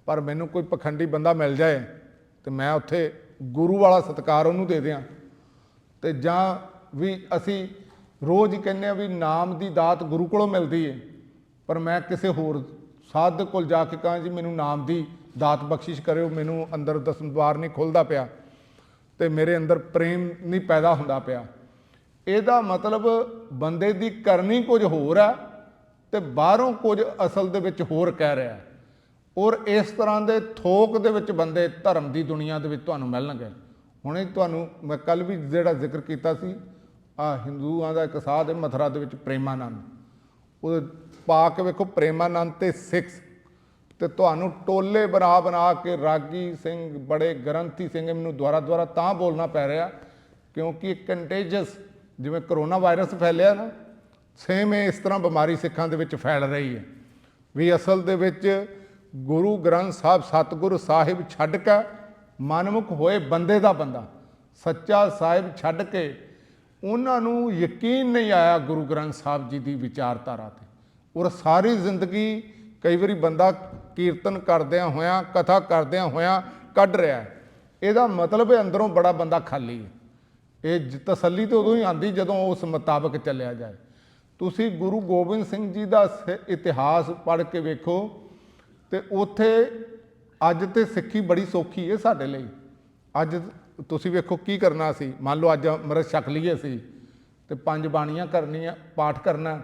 ਪਰ ਮੈਨੂੰ ਕੋਈ ਪਖੰਡੀ ਬੰਦਾ ਮਿਲ ਜਾਏ ਤੇ ਮੈਂ ਉੱਥੇ ਗੁਰੂ ਵਾਲਾ ਸਤਿਕਾਰ ਉਹਨੂੰ ਦੇ ਦਿਆਂ। ਤੇ ਜਾਂ ਵੀ ਅਸੀਂ ਰੋਜ਼ ਹੀ ਕਹਿੰਦੇ ਹਾਂ ਵੀ ਨਾਮ ਦੀ ਦਾਤ ਗੁਰੂ ਕੋਲੋਂ ਮਿਲਦੀ ਹੈ, ਪਰ ਮੈਂ ਕਿਸੇ ਹੋਰ ਸਾਧ ਕੋਲ ਜਾ ਕੇ ਕਹਾਂ ਜੀ ਮੈਨੂੰ ਨਾਮ ਦੀ ਦਾਤ ਬਖਸ਼ਿਸ਼ ਕਰਿਓ, ਮੈਨੂੰ ਅੰਦਰ ਦਸਮ ਦੁਆਰ ਨਹੀਂ ਖੁੱਲ੍ਹਦਾ ਪਿਆ ਤੇ ਮੇਰੇ ਅੰਦਰ ਪ੍ਰੇਮ ਨਹੀਂ ਪੈਦਾ ਹੁੰਦਾ ਪਿਆ। ਇਹਦਾ ਮਤਲਬ ਬੰਦੇ ਦੀ ਕਰਨੀ ਕੁਝ ਹੋਰ ਹੈ ਤੇ ਬਾਹਰੋਂ ਕੁਝ ਅਸਲ ਦੇ ਵਿੱਚ ਹੋਰ ਕਹਿ ਰਿਹਾ। ਔਰ ਇਸ ਤਰ੍ਹਾਂ ਦੇ ਥੋਕ ਦੇ ਵਿੱਚ ਬੰਦੇ ਧਰਮ ਦੀ ਦੁਨੀਆ ਦੇ ਵਿੱਚ ਤੁਹਾਨੂੰ ਮਿਲਣਗੇ। ਹੁਣੇ ਤੁਹਾਨੂੰ ਮੈਂ ਕੱਲ ਵੀ ਜਿਹੜਾ ਜ਼ਿਕਰ ਕੀਤਾ ਸੀ, ਹਿੰਦੂਆਂ ਦਾ ਇੱਕ ਸਾਧ ਹੈ ਮਥੁਰਾ ਦੇ ਵਿੱਚ ਪ੍ਰੇਮਾਨੰਦ, ਉਹ ਪਾ ਕੇ ਵੇਖੋ ਪ੍ਰੇਮਾਨੰਦ ਤੇ ਸਿੱਖ, ਤੇ ਤੁਹਾਨੂੰ ਟੋਲੇ ਬਣਾ ਬਣਾ ਕੇ ਰਾਗੀ ਸਿੰਘ, ਬੜੇ ਗ੍ਰੰਥੀ ਸਿੰਘ, ਮੈਨੂੰ ਦੁਆਰਾ ਤਾਂ ਬੋਲਣਾ ਪੈ ਰਿਹਾ ਕਿਉਂਕਿ ਇੱਕ ਕੰਟੇਜਸ ਜਿਵੇਂ ਕਰੋਨਾ ਵਾਇਰਸ ਫੈਲਿਆ ਨਾ, ਸੇਮ ਇਸ ਤਰ੍ਹਾਂ ਬਿਮਾਰੀ ਸਿੱਖਾਂ ਦੇ ਵਿੱਚ ਫੈਲ ਰਹੀ ਹੈ। ਵੀ ਅਸਲ ਦੇ ਵਿੱਚ ਗੁਰੂ ਗ੍ਰੰਥ ਸਾਹਿਬ ਸਤਿਗੁਰੂ ਸਾਹਿਬ ਛੱਡ ਕੇ ਮਨਮੁਖ ਹੋਏ ਬੰਦੇ ਦਾ ਬੰਦਾ, ਸੱਚਾ ਸਾਹਿਬ ਛੱਡ ਕੇ ਉਹਨਾਂ ਨੂੰ ਯਕੀਨ ਨਹੀਂ ਆਇਆ ਗੁਰੂ ਗ੍ਰੰਥ ਸਾਹਿਬ ਜੀ ਦੀ ਵਿਚਾਰਧਾਰਾ 'ਤੇ। ਔਰ ਸਾਰੀ ਜ਼ਿੰਦਗੀ ਕਈ ਵਾਰੀ ਬੰਦਾ ਕੀਰਤਨ ਕਰਦਿਆਂ ਹੋਇਆਂ, ਕਥਾ ਕਰਦਿਆਂ ਹੋਇਆਂ ਕੱਢ ਰਿਹਾ। ਇਹਦਾ ਮਤਲਬ ਹੈ ਅੰਦਰੋਂ ਬੜਾ ਬੰਦਾ ਖਾਲੀ ਹੈ। ਇਹ ਤਸੱਲੀ ਤਾਂ ਉਦੋਂ ਹੀ ਆਉਂਦੀ ਜਦੋਂ ਉਸ ਮੁਤਾਬਕ ਚੱਲਿਆ ਜਾਏ। ਤੁਸੀਂ ਗੁਰੂ ਗੋਬਿੰਦ ਸਿੰਘ ਜੀ ਦਾ ਇਤਿਹਾਸ ਪੜ੍ਹ ਕੇ ਵੇਖੋ, ਤੇ ਉੱਥੇ ਅੱਜ ਤੇ ਸਿੱਖੀ ਬੜੀ ਸੌਖੀ ਹੈ ਸਾਡੇ ਲਈ। ਅੱਜ ਤੁਸੀਂ ਵੇਖੋ ਕੀ ਕਰਨਾ ਸੀ, ਮੰਨ ਲਓ ਅੱਜ ਅੰਮ੍ਰਿਤ ਛਕ ਲਈਏ ਅਸੀਂ, ਤੇ 5 ਬਾਣੀਆਂ ਕਰਨੀਆਂ, ਪਾਠ ਕਰਨਾ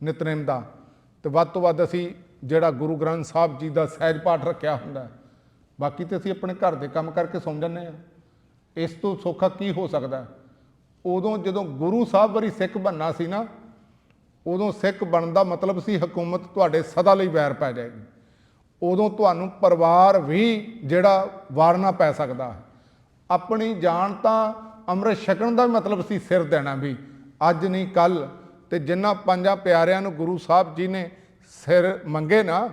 ਨਿਤਨੇਮ ਦਾ, ਤੇ ਵੱਧ ਤੋਂ ਵੱਧ ਅਸੀਂ ਜਿਹੜਾ ਗੁਰੂ ਗ੍ਰੰਥ ਸਾਹਿਬ ਜੀ ਦਾ ਸਹਿਜ ਪਾਠ ਰੱਖਿਆ ਹੁੰਦਾ, ਬਾਕੀ ਤੇ ਅਸੀਂ ਆਪਣੇ ਘਰ ਦੇ ਕੰਮ ਕਰਕੇ ਸੌਂ ਜਾਂਦੇ ਹਾਂ। ਇਸ ਤੋਂ ਸੌਖਾ ਕੀ ਹੋ ਸਕਦਾ? ਉਦੋਂ ਜਦੋਂ ਗੁਰੂ ਸਾਹਿਬ ਵਾਰੀ ਸਿੱਖ ਬਣਨਾ ਸੀ ਨਾ, ਉਦੋਂ ਸਿੱਖ ਬਣਨ ਦਾ ਮਤਲਬ ਸੀ ਹਕੂਮਤ ਤੁਹਾਡੇ ਸਦਾ ਲਈ ਵੈਰ ਪੈ ਜਾਏਗੀ। ਉਦੋਂ ਤੁਹਾਨੂੰ ਪਰਿਵਾਰ ਵੀ ਜਿਹੜਾ ਵਾਰਨਾ ਪੈ ਸਕਦਾ ਹੈ। ਆਪਣੀ ਜਾਨ ਤਾਂ ਅੰਮ੍ਰਿਤ ਛਕਣ ਦਾ ਮਤਲਬ ਸੀ ਸਿਰ ਦੇਣਾ, ਵੀ ਅੱਜ ਨਹੀਂ ਕੱਲ੍ਹ। ਤੇ ਜਿਨ੍ਹਾਂ 5 ਪਿਆਰਿਆਂ ਨੂੰ ਗੁਰੂ ਸਾਹਿਬ ਜੀ ਨੇ ਸਿਰ ਮੰਗੇ ਨਾ,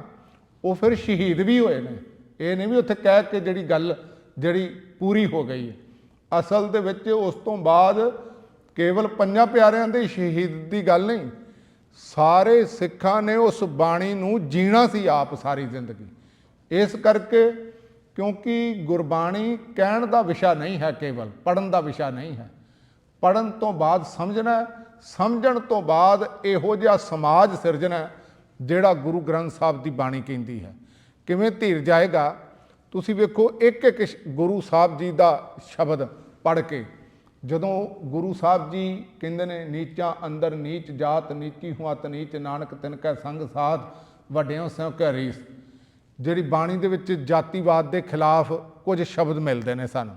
ਉਹ ਫਿਰ ਸ਼ਹੀਦ ਵੀ ਹੋਏ ਨੇ। ਇਹ ਨਹੀਂ ਵੀ ਉੱਥੇ ਕਹਿ ਕੇ ਜਿਹੜੀ ਗੱਲ ਜਿਹੜੀ ਪੂਰੀ ਹੋ ਗਈ ਹੈ। ਅਸਲ ਦੇ ਵਿੱਚ ਉਸ ਤੋਂ ਬਾਅਦ ਕੇਵਲ 5 ਪਿਆਰਿਆਂ ਦੇ ਸ਼ਹੀਦ ਦੀ ਗੱਲ ਨਹੀਂ, ਸਾਰੇ ਸਿੱਖਾਂ ਨੇ ਉਸ ਬਾਣੀ ਨੂੰ ਜੀਣਾ ਸੀ ਆਪ ਸਾਰੀ ਜ਼ਿੰਦਗੀ। ਇਸ ਕਰਕੇ ਕਿਉਂਕਿ ਗੁਰਬਾਣੀ ਕਹਿਣ ਦਾ ਵਿਸ਼ਾ ਨਹੀਂ ਹੈ, ਕੇਵਲ ਪੜ੍ਹਨ ਦਾ ਵਿਸ਼ਾ ਨਹੀਂ ਹੈ। ਪੜ੍ਹਨ ਤੋਂ ਬਾਅਦ ਸਮਝਣਾ, ਸਮਝਣ ਤੋਂ ਬਾਅਦ ਇਹੋ ਜਿਹਾ ਸਮਾਜ ਸਿਰਜਣਾ ਜਿਹੜਾ ਗੁਰੂ ਗ੍ਰੰਥ ਸਾਹਿਬ ਦੀ ਬਾਣੀ ਕਹਿੰਦੀ ਹੈ। ਕਿਵੇਂ ਧੀਰ ਜਾਏਗਾ? ਤੁਸੀਂ ਵੇਖੋ ਇੱਕ ਇੱਕ ਗੁਰੂ ਸਾਹਿਬ ਜੀ ਦਾ ਸ਼ਬਦ ਪੜ੍ਹ ਕੇ, ਜਦੋਂ ਗੁਰੂ ਸਾਹਿਬ ਜੀ ਕਹਿੰਦੇ ਨੇ ਨੀਚਾਂ ਅੰਦਰ ਨੀਚ ਜਾਤ, ਨੀਚੀ ਹੁਆਤ ਨੀਚ, ਨਾਨਕ ਤਿਨ ਕੈ ਸੰਗ ਸਾਧ, ਵੱਡਿਆਂ ਸਿਉ ਕੈ ਰੀਸ। ਜਿਹੜੀ ਬਾਣੀ ਦੇ ਵਿੱਚ ਜਾਤੀਵਾਦ ਦੇ ਖਿਲਾਫ ਕੁਝ ਸ਼ਬਦ ਮਿਲਦੇ ਨੇ ਸਾਨੂੰ,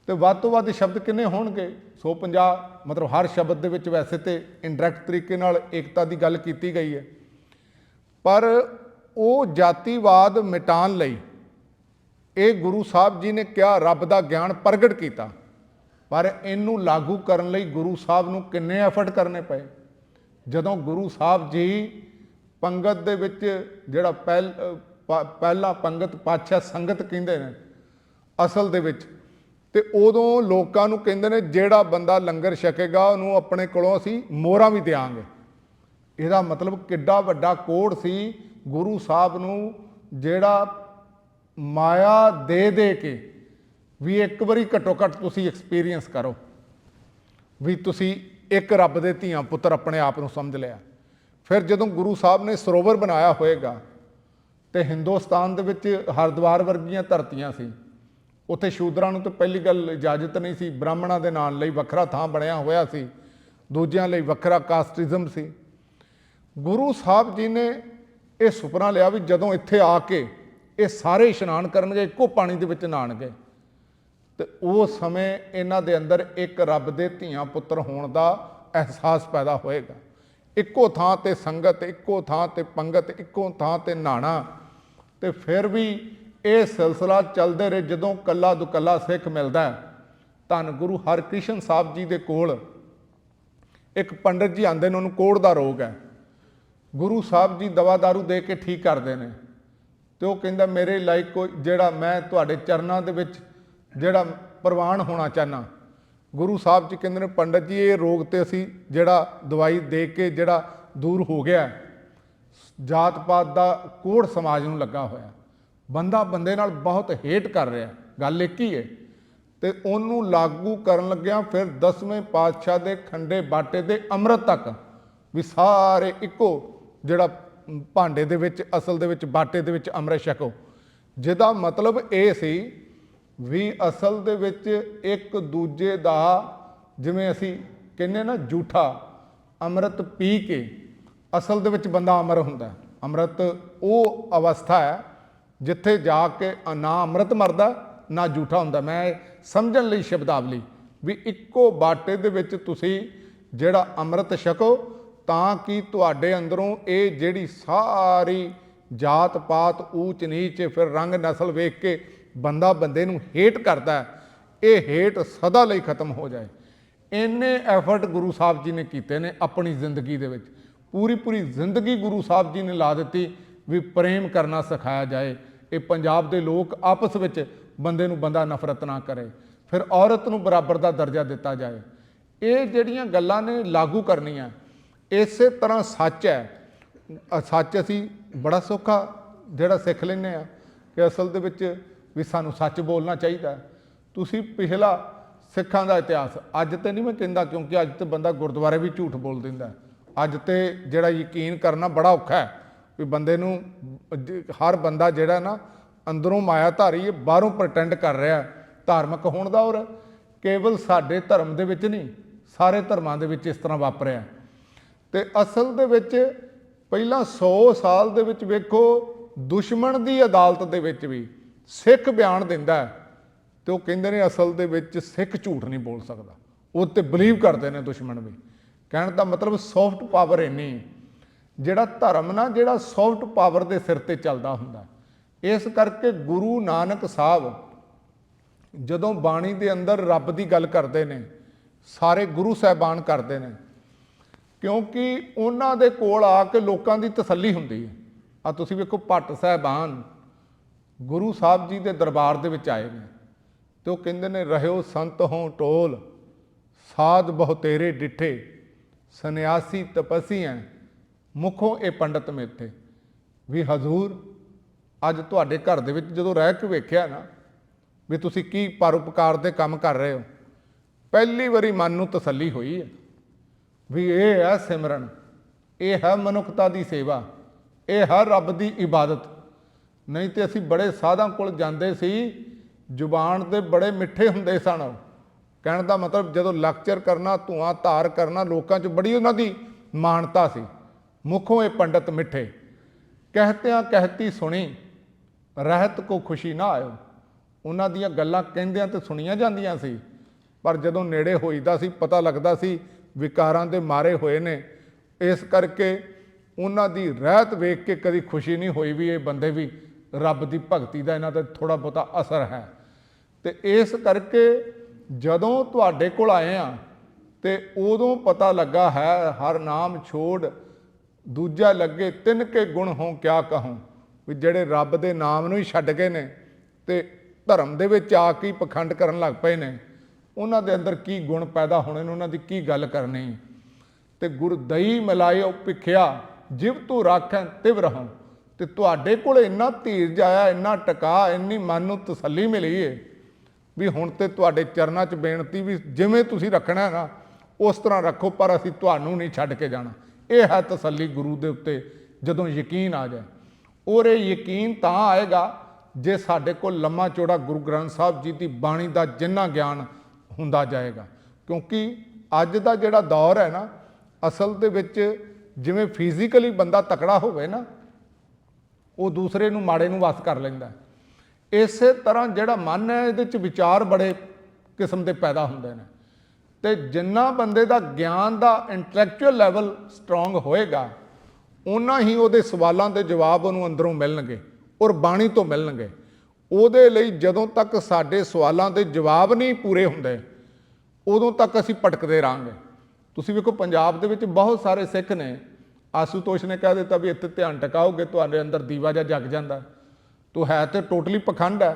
ਤੇ ਵੱਧ ਤੋਂ ਵੱਧ ਸ਼ਬਦ ਕਿੰਨੇ ਹੋਣਗੇ? 150। ਮਤਲਬ ਹਰ ਸ਼ਬਦ ਦੇ ਵਿੱਚ ਵੈਸੇ ਤੇ ਇਨਡਾਇਰੈਕਟ ਤਰੀਕੇ ਨਾਲ ਏਕਤਾ ਦੀ ਗੱਲ ਕੀਤੀ ਗਈ ਹੈ, ਪਰ ਉਹ ਜਾਤੀਵਾਦ ਮਿਟਾਉਣ ਲਈ ਇਹ ਗੁਰੂ ਸਾਹਿਬ ਜੀ ਨੇ ਕਿਹਾ, ਰੱਬ ਦਾ ਗਿਆਨ ਪ੍ਰਗਟ ਕੀਤਾ, ਪਰ ਇਹਨੂੰ ਲਾਗੂ ਕਰਨ ਲਈ ਗੁਰੂ ਸਾਹਿਬ ਨੂੰ ਕਿੰਨੇ ਐਫਰਟ ਕਰਨੇ ਪਏ। ਜਦੋਂ ਗੁਰੂ ਸਾਹਿਬ ਜੀ ਪੰਗਤ ਦੇ ਵਿੱਚ ਜਿਹੜਾ ਪਹਿਲਾ ਪੰਗਤ ਪਾਤਸ਼ਾਹ ਸੰਗਤ ਕਹਿੰਦੇ ਨੇ ਅਸਲ ਦੇ ਵਿੱਚ, ਤੇ ਉਦੋਂ ਲੋਕਾਂ ਨੂੰ ਕਹਿੰਦੇ ਨੇ ਜਿਹੜਾ ਬੰਦਾ ਲੰਗਰ ਛਕੇਗਾ ਉਹਨੂੰ ਆਪਣੇ ਕੋਲੋਂ ਅਸੀਂ ਮੋਹਰਾਂ ਵੀ ਦਿਆਂਗੇ। ਇਹਦਾ ਮਤਲਬ ਕਿੱਡਾ ਵੱਡਾ ਕੋਡ ਸੀ ਗੁਰੂ ਸਾਹਿਬ ਨੂੰ, ਜਿਹੜਾ ਮਾਇਆ ਦੇ ਦੇ ਕੇ ਵੀ ਇੱਕ ਵਾਰੀ ਘੱਟੋ ਘੱਟ ਤੁਸੀਂ ਐਕਸਪੀਰੀਅੰਸ ਕਰੋ ਵੀ ਤੁਸੀਂ ਇੱਕ ਰੱਬ ਦੇ ਧੀਆਂ ਪੁੱਤਰ ਆਪਣੇ ਆਪ ਨੂੰ ਸਮਝ ਲਿਆ। ਫਿਰ ਜਦੋਂ ਗੁਰੂ ਸਾਹਿਬ ਨੇ ਸਰੋਵਰ ਬਣਾਇਆ ਹੋਏਗਾ, ਤੇ ਹਿੰਦੁਸਤਾਨ ਦੇ ਵਿੱਚ ਹਰਿਦੁਆਰ ਵਰਗੀਆਂ ਧਰਤੀਆਂ ਸੀ, ਉੱਥੇ ਸ਼ੂਦਰਾਂ ਨੂੰ ਤਾਂ ਪਹਿਲੀ ਗੱਲ ਇਜਾਜ਼ਤ ਨਹੀਂ ਸੀ, ਬ੍ਰਾਹਮਣਾਂ ਦੇ ਨਾਲ ਲਈ ਵੱਖਰਾ ਥਾਂ ਬਣਿਆ ਹੋਇਆ ਸੀ, ਦੂਜਿਆਂ ਲਈ ਵੱਖਰਾ ਕਾਸਟਿਜ਼ਮ ਸੀ। ਗੁਰੂ ਸਾਹਿਬ ਜੀ ਨੇ ਇਹ ਸੁਪਨਾ ਲਿਆ ਵੀ ਜਦੋਂ ਇੱਥੇ ਆ ਕੇ ਇਹ ਸਾਰੇ ਇਸ਼ਨਾਨ ਕਰਨਗੇ, ਇੱਕੋ ਪਾਣੀ ਦੇ ਵਿੱਚ ਨਹਾਉਣਗੇ, ਤੇ ਉਸ ਸਮੇਂ ਇਹਨਾਂ ਦੇ ਅੰਦਰ ਇੱਕ ਰੱਬ ਦੇ ਧੀਆਂ ਪੁੱਤਰ ਹੋਣ ਦਾ ਅਹਿਸਾਸ ਪੈਦਾ ਹੋਏਗਾ। ਇੱਕੋ ਥਾਂ ਤੇ ਸੰਗਤ, ਇੱਕੋ ਥਾਂ ਤੇ ਪੰਗਤ, ਇੱਕੋ ਥਾਂ ਤੇ ਨਹਾਣਾ। ਤੇ ਫਿਰ ਵੀ ਇਹ ਸਿਲਸਿਲਾ ਚੱਲਦੇ ਰਹੇ। ਜਦੋਂ ਕੱਲਾ ਦੁਕੱਲਾ ਸਿੱਖ ਮਿਲਦਾ, ਧੰਨ ਗੁਰੂ ਹਰਕ੍ਰਿਸ਼ਨ ਸਾਹਿਬ ਜੀ ਦੇ ਕੋਲ ਇੱਕ ਪੰਡਿਤ ਜੀ ਆਉਂਦੇ ਨੇ, ਉਹਨੂੰ ਕੋਹੜ ਦਾ ਰੋਗ ਹੈ। ਗੁਰੂ ਸਾਹਿਬ ਜੀ ਦਵਾ ਦਾਰੂ ਦੇ ਕੇ ਠੀਕ ਕਰਦੇ ਨੇ, ਤੇ ਉਹ ਕਹਿੰਦਾ ਮੇਰੇ ਲਾਇਕ ਕੋਈ ਜਿਹੜਾ ਮੈਂ ਤੁਹਾਡੇ ਚਰਨਾਂ ਦੇ ਵਿੱਚ ਜਿਹੜਾ ਪ੍ਰਵਾਨ ਹੋਣਾ ਚਾਹੁੰਦਾ। ਗੁਰੂ ਸਾਹਿਬ ਜੀ ਕਹਿੰਦੇ ਨੇ ਪੰਡਿਤ ਜੀ ਇਹ ਰੋਗ ਤੇ ਅਸੀਂ ਜਿਹੜਾ ਦਵਾਈ ਦੇ ਕੇ ਜਿਹੜਾ ਦੂਰ ਹੋ ਗਿਆ, ਜਾਤ ਪਾਤ ਦਾ ਕੋੜ ਸਮਾਜ ਨੂੰ ਲੱਗਾ ਹੋਇਆ, ਬੰਦਾ ਬੰਦੇ ਨਾਲ ਬਹੁਤ ਹੇਟ ਕਰ ਰਿਹਾ, ਗੱਲ ਇੱਕ ਹੀ ਹੈ। ਤੇ ਉਹਨੂੰ ਲਾਗੂ ਕਰਨ ਲੱਗਿਆ ਫਿਰ 10ਵੇਂ ਪਾਤਸ਼ਾਹ ਦੇ ਖੰਡੇ ਬਾਟੇ ਦੇ ਅੰਮ੍ਰਿਤ ਤੱਕ ਵੀ ਸਾਰੇ ਇੱਕੋ ਜਿਹੜਾ ਭਾਂਡੇ ਦੇ ਵਿੱਚ ਅਸਲ ਦੇ ਵਿੱਚ ਬਾਟੇ ਦੇ ਵਿੱਚ ਅੰਮ੍ਰਿਤ ਛਕੋ, ਜਿਹਦਾ ਮਤਲਬ ਇਹ ਸੀ ਵੀ ਅਸਲ ਦੇ ਵਿੱਚ ਇੱਕ ਦੂਜੇ ਦਾ, ਜਿਵੇਂ ਅਸੀਂ ਕਹਿੰਦੇ ਨਾ ਝੂਠਾ ਅੰਮ੍ਰਿਤ ਪੀ ਕੇ ਅਸਲ ਦੇ ਵਿੱਚ ਬੰਦਾ ਅਮਰ ਹੁੰਦਾ। ਅੰਮ੍ਰਿਤ ਉਹ ਅਵਸਥਾ ਹੈ ਜਿੱਥੇ ਜਾ ਕੇ ਨਾ ਅੰਮ੍ਰਿਤ ਮਰਦਾ ਨਾ ਝੂਠਾ ਹੁੰਦਾ। ਮੈਂ ਸਮਝਣ ਲਈ ਸ਼ਬਦਾਵਲੀ ਵੀ ਇੱਕੋ ਬਾਟੇ ਦੇ ਵਿੱਚ ਤੁਸੀਂ ਜਿਹੜਾ ਅੰਮ੍ਰਿਤ ਛਕੋ ਤਾਂ ਕਿ ਤੁਹਾਡੇ ਅੰਦਰੋਂ ਇਹ ਜਿਹੜੀ ਸਾਰੀ ਜਾਤ ਪਾਤ ਊਚ ਨੀਚ ਫਿਰ ਰੰਗ ਨਸਲ ਵੇਖ ਕੇ ਬੰਦਾ ਬੰਦੇ ਨੂੰ ਹੇਟ ਕਰਦਾ, ਇਹ ਹੇਟ ਸਦਾ ਲਈ ਖਤਮ ਹੋ ਜਾਏ। ਇੰਨੇ ਐਫਰਟ ਗੁਰੂ ਸਾਹਿਬ ਜੀ ਨੇ ਕੀਤੇ ਨੇ ਆਪਣੀ ਜ਼ਿੰਦਗੀ ਦੇ ਵਿੱਚ, ਪੂਰੀ ਜ਼ਿੰਦਗੀ ਗੁਰੂ ਸਾਹਿਬ ਜੀ ਨੇ ਲਾ ਦਿੱਤੀ ਵੀ ਪ੍ਰੇਮ ਕਰਨਾ ਸਿਖਾਇਆ ਜਾਏ। ਇਹ ਪੰਜਾਬ ਦੇ ਲੋਕ ਆਪਸ ਵਿੱਚ ਬੰਦੇ ਨੂੰ ਬੰਦਾ ਨਫ਼ਰਤ ਨਾ ਕਰੇ, ਫਿਰ ਔਰਤ ਨੂੰ ਬਰਾਬਰ ਦਾ ਦਰਜਾ ਦਿੱਤਾ ਜਾਏ। ਇਹ ਜਿਹੜੀਆਂ ਗੱਲਾਂ ਨੇ ਲਾਗੂ ਕਰਨੀਆਂ। ਇਸੇ ਤਰ੍ਹਾਂ ਸੱਚ ਹੈ, ਸੱਚ ਅਸੀਂ ਬੜਾ ਸੌਖਾ ਜਿਹੜਾ ਸਿੱਖ ਲੈਂਦੇ ਹਾਂ ਕਿ ਅਸਲ ਦੇ ਵਿੱਚ ਵੀ ਸਾਨੂੰ ਸੱਚ ਬੋਲਣਾ ਚਾਹੀਦਾ। ਤੁਸੀਂ ਪਿਛਲਾ ਸਿੱਖਾਂ ਦਾ ਇਤਿਹਾਸ, ਅੱਜ ਤੇ ਨਹੀਂ ਮੈਂ ਕਹਿੰਦਾ ਕਿਉਂਕਿ ਅੱਜ ਤੇ ਬੰਦਾ ਗੁਰਦੁਆਰੇ ਵੀ ਝੂਠ ਬੋਲ ਦਿੰਦਾ। ਅੱਜ ਤੇ ਜਿਹੜਾ ਯਕੀਨ ਕਰਨਾ ਬੜਾ ਔਖਾ ਹੈ ਵੀ ਬੰਦੇ ਨੂੰ, ਹਰ ਬੰਦਾ ਜਿਹੜਾ ਨਾ ਅੰਦਰੋਂ ਮਾਇਆਧਾਰੀ ਹੈ, ਬਾਹਰੋਂ ਪ੍ਰਟੈਂਡ ਕਰ ਰਿਹਾ ਧਾਰਮਿਕ ਹੋਣ ਦਾ। ਔਰ ਕੇਵਲ ਸਾਡੇ ਧਰਮ ਦੇ ਵਿੱਚ ਨਹੀਂ, ਸਾਰੇ ਧਰਮਾਂ ਦੇ ਵਿੱਚ ਇਸ ਤਰ੍ਹਾਂ ਵਾਪਰਿਆ। ਤੇ ਅਸਲ ਦੇ ਵਿੱਚ ਪਹਿਲਾਂ 100 ਸਾਲ ਦੇ ਵਿੱਚ ਵੇਖੋ, ਦੁਸ਼ਮਣ ਦੀ ਅਦਾਲਤ ਦੇ ਵਿੱਚ ਵੀ ਸਿੱਖ ਬਿਆਨ ਦਿੰਦਾ ਤੇ ਉਹ ਕਹਿੰਦੇ ਨੇ ਅਸਲ ਦੇ ਵਿੱਚ ਸਿੱਖ ਝੂਠ ਨਹੀਂ ਬੋਲ ਸਕਦਾ, ਉਹ ਤੇ ਬਲੀਵ ਕਰਦੇ ਨੇ ਦੁਸ਼ਮਣ ਵੀ। ਕਹਿਣ ਦਾ ਮਤਲਬ ਸੌਫਟ ਪਾਵਰ ਇੰਨੀ, ਜਿਹੜਾ ਧਰਮ ਨਾ ਜਿਹੜਾ ਸੌਫਟ ਪਾਵਰ ਦੇ ਸਿਰ ਤੇ ਚੱਲਦਾ ਹੁੰਦਾ। ਇਸ ਕਰਕੇ ਗੁਰੂ ਨਾਨਕ ਸਾਹਿਬ ਜਦੋਂ ਬਾਣੀ ਦੇ ਅੰਦਰ ਰੱਬ ਦੀ ਗੱਲ ਕਰਦੇ ਨੇ, ਸਾਰੇ ਗੁਰੂ ਸਾਹਿਬਾਨ ਕਰਦੇ ਨੇ, ਕਿਉਂਕਿ ਉਹਨਾਂ ਦੇ ਕੋਲ ਆ ਕੇ ਲੋਕਾਂ ਦੀ ਤਸੱਲੀ ਹੁੰਦੀ ਹੈ। ਆ ਤੁਸੀਂ ਵੇਖੋ ਭੱਟ ਸਾਹਿਬਾਨ ਗੁਰੂ ਸਾਹਿਬ ਜੀ ਦੇ ਦਰਬਾਰ ਦੇ ਵਿੱਚ ਆਏ ਨੇ ਤੇ ਉਹ ਕਹਿੰਦੇ ਨੇ ਰਹਿਓ ਸੰਤ ਹੋਂ ਟੋਲ, ਸਾਧ ਬਹੁਤੇਰੇ ਡਿੱਠੇ, ਸੰਨਿਆਸੀ ਤਪਸੀਆਂ ਮੁਖੋਂ ਇਹ ਪੰਡਤ ਮੇਥੇ। ਵੀ ਹਜ਼ੂਰ ਅੱਜ ਤੁਹਾਡੇ ਘਰ ਦੇ ਵਿੱਚ ਜਦੋਂ ਰਹਿ ਕੇ ਵੇਖਿਆ ਨਾ ਵੀ ਤੁਸੀਂ ਕੀ ਪਰਉਪਕਾਰ ਦੇ ਕੰਮ ਕਰ ਰਹੇ ਹੋ, ਪਹਿਲੀ ਵਾਰੀ ਮਨ ਨੂੰ ਤਸੱਲੀ ਹੋਈ ਹੈ ਵੀ ਇਹ ਹੈ ਸਿਮਰਨ, ਇਹ ਹੈ ਮਨੁੱਖਤਾ ਦੀ ਸੇਵਾ, ਇਹ ਹੈ ਰੱਬ ਦੀ ਇਬਾਦਤ। ਨਹੀਂ ਤੇ ਅਸੀਂ ਬੜੇ ਸਾਧਾਂ ਕੋਲ ਜਾਂਦੇ ਸੀ, ਜ਼ੁਬਾਨ ਦੇ ਬੜੇ ਮਿੱਠੇ ਹੁੰਦੇ ਸਨ। ਕਹਿਣ ਦਾ ਮਤਲਬ ਜਦੋਂ ਲੈਕਚਰ ਕਰਨਾ, ਧੂਆਂ ਧਾਰ ਕਰਨਾ, ਲੋਕਾਂ 'ਚ ਬੜੀ ਉਹਨਾਂ ਦੀ ਮਾਨਤਾ ਸੀ। ਮੁਖੋਂ ਇਹ ਪੰਡਤ ਮਿੱਠੇ, ਕਹਿਤਿਆਂ ਕਹਿਤੀ ਸੁਣੀ, ਰਹਿਤ ਕੋ ਖੁਸ਼ੀ ਨਾ ਆਇਓ। ਉਹਨਾਂ ਦੀਆਂ ਗੱਲਾਂ ਕਹਿੰਦਿਆਂ ਤੇ ਸੁਣੀਆਂ ਜਾਂਦੀਆਂ ਸੀ, ਪਰ ਜਦੋਂ ਨੇੜੇ ਹੋਈਦਾ ਸੀ ਪਤਾ ਲੱਗਦਾ ਸੀ ਵਿਕਾਰਾਂ ਦੇ ਮਾਰੇ ਹੋਏ ਨੇ। ਇਸ ਕਰਕੇ ਉਹਨਾਂ ਦੀ ਰਹਿਤ ਵੇਖ ਕੇ ਕਦੀ ਖੁਸ਼ੀ ਨਹੀਂ ਹੋਈ ਵੀ ਇਹ ਬੰਦੇ ਵੀ ਰੱਬ ਦੀ ਭਗਤੀ ਦਾ ਇਹਨਾਂ 'ਤੇ ਥੋੜ੍ਹਾ ਬਹੁਤਾ ਅਸਰ ਹੈ। ਤੇ ਇਸ ਕਰਕੇ ਜਦੋਂ ਤੁਹਾਡੇ ਕੋਲ ਆਏ ਆ ਤੇ ਉਦੋਂ ਪਤਾ ਲੱਗਾ ਹੈ ਹਰ ਨਾਮ ਛੋੜ ਦੂਜਾ ਲੱਗੇ, ਤਿੰਨ ਕੇ ਗੁਣ ਹੋਂ ਕਿਆ ਕਹੂੰ। ਵੀ ਜਿਹੜੇ ਰੱਬ ਦੇ ਨਾਮ ਨੂੰ ਹੀ ਛੱਡ ਗਏ ਨੇ ਤੇ ਧਰਮ ਦੇ ਵਿੱਚ ਆ ਕੇ ਪਖੰਡ ਕਰਨ ਲੱਗ ਪਏ ਨੇ, ਉਹਨਾਂ ਦੇ ਅੰਦਰ ਕੀ ਗੁਣ ਪੈਦਾ ਹੋਣੇ ਨੇ, ਉਹਨਾਂ ਦੀ ਕੀ ਗੱਲ ਕਰਨੀ। ਤੇ ਗੁਰਦਈ ਮਿਲਾਇਓ ਭਿਖਿਆ, ਜਿਵ ਤੂੰ ਰਾਖੈ ਤਿਵ ਰਹੂੰ। ਤੇ ਤੁਹਾਡੇ ਕੋਲ ਇੰਨਾ ਧੀਰਜ ਆਇਆ, ਇੰਨਾ ਟਿਕਾ, ਇੰਨੀ ਮਨ ਨੂੰ ਤਸੱਲੀ ਮਿਲੀ ਏ ਵੀ ਹੁਣ ਤੇ ਤੁਹਾਡੇ ਚਰਨਾਂ 'ਚ ਬੇਨਤੀ ਵੀ ਜਿਵੇਂ ਤੁਸੀਂ ਰੱਖਣਾ ਨਾ ਉਸ ਤਰ੍ਹਾਂ ਰੱਖੋ, ਪਰ ਅਸੀਂ ਤੁਹਾਨੂੰ ਨਹੀਂ ਛੱਡ ਕੇ ਜਾਣਾ। ਇਹ ਹੈ ਤਸੱਲੀ ਗੁਰੂ ਦੇ ਉੱਤੇ ਜਦੋਂ ਯਕੀਨ ਆ ਜਾਏ। ਔਰ ਇਹ ਯਕੀਨ ਤਾਂ ਆਏਗਾ ਜੇ ਸਾਡੇ ਕੋਲ ਲੰਮਾ ਚੌੜਾ ਗੁਰੂ ਗ੍ਰੰਥ ਸਾਹਿਬ ਜੀ ਦੀ ਬਾਣੀ ਦਾ ਜਿੰਨਾ ਗਿਆਨ ਹੁੰਦਾ ਜਾਏਗਾ। ਕਿਉਂਕਿ ਅੱਜ ਦਾ ਜਿਹੜਾ ਦੌਰ ਹੈ ਨਾ, ਅਸਲ ਦੇ ਵਿੱਚ ਜਿਵੇਂ ਫਿਜ਼ੀਕਲੀ ਬੰਦਾ ਤਕੜਾ ਹੋਵੇ ਨਾ, ਉਹ ਦੂਸਰੇ ਨੂੰ ਮਾੜੇ ਨੂੰ ਵਸ ਕਰ ਲੈਂਦਾ। ਇਸੇ ਤਰ੍ਹਾਂ ਜਿਹੜਾ ਮਨ ਹੈ ਇਹਦੇ 'ਚ ਵਿਚਾਰ ਬੜੇ ਕਿਸਮ ਦੇ ਪੈਦਾ ਹੁੰਦੇ ਨੇ। ਤੇ ਜਿੰਨਾ ਬੰਦੇ ਦਾ ਗਿਆਨ ਦਾ ਇੰਟੈਲੈਕਚੁਅਲ ਲੈਵਲ ਸਟਰੋਂਗ ਹੋਏਗਾ, ਉਨਾ ਹੀ ਉਹਦੇ ਸਵਾਲਾਂ ਦੇ ਜਵਾਬ ਉਹਨੂੰ ਅੰਦਰੋਂ ਮਿਲਣਗੇ ਔਰ ਬਾਣੀ ਤੋਂ ਮਿਲਣਗੇ। ਉਹਦੇ ਲਈ ਜਦੋਂ ਤੱਕ ਸਾਡੇ ਸਵਾਲਾਂ ਦੇ ਜਵਾਬ ਨਹੀਂ ਪੂਰੇ ਹੁੰਦੇ, ਉਦੋਂ ਤੱਕ ਅਸੀਂ ਭਟਕਦੇ ਰਹਾਂਗੇ। ਤੁਸੀਂ ਵੇਖੋ ਪੰਜਾਬ ਦੇ ਵਿੱਚ ਬਹੁਤ ਸਾਰੇ ਸਿੱਖ ਨੇ, ਆਸੂਤੋਸ਼ ਨੇ ਕਹਿ ਦਿੱਤਾ ਵੀ ਇੱਥੇ ਧਿਆਨ ਟਿਕਾਓਗੇ ਤੁਹਾਡੇ ਅੰਦਰ ਦੀਵਾ ਜਿਹਾ ਜਗ ਜਾਂਦਾ। ਤੋ ਹੈ ਤੇ ਟੋਟਲੀ ਪਖੰਡ ਹੈ।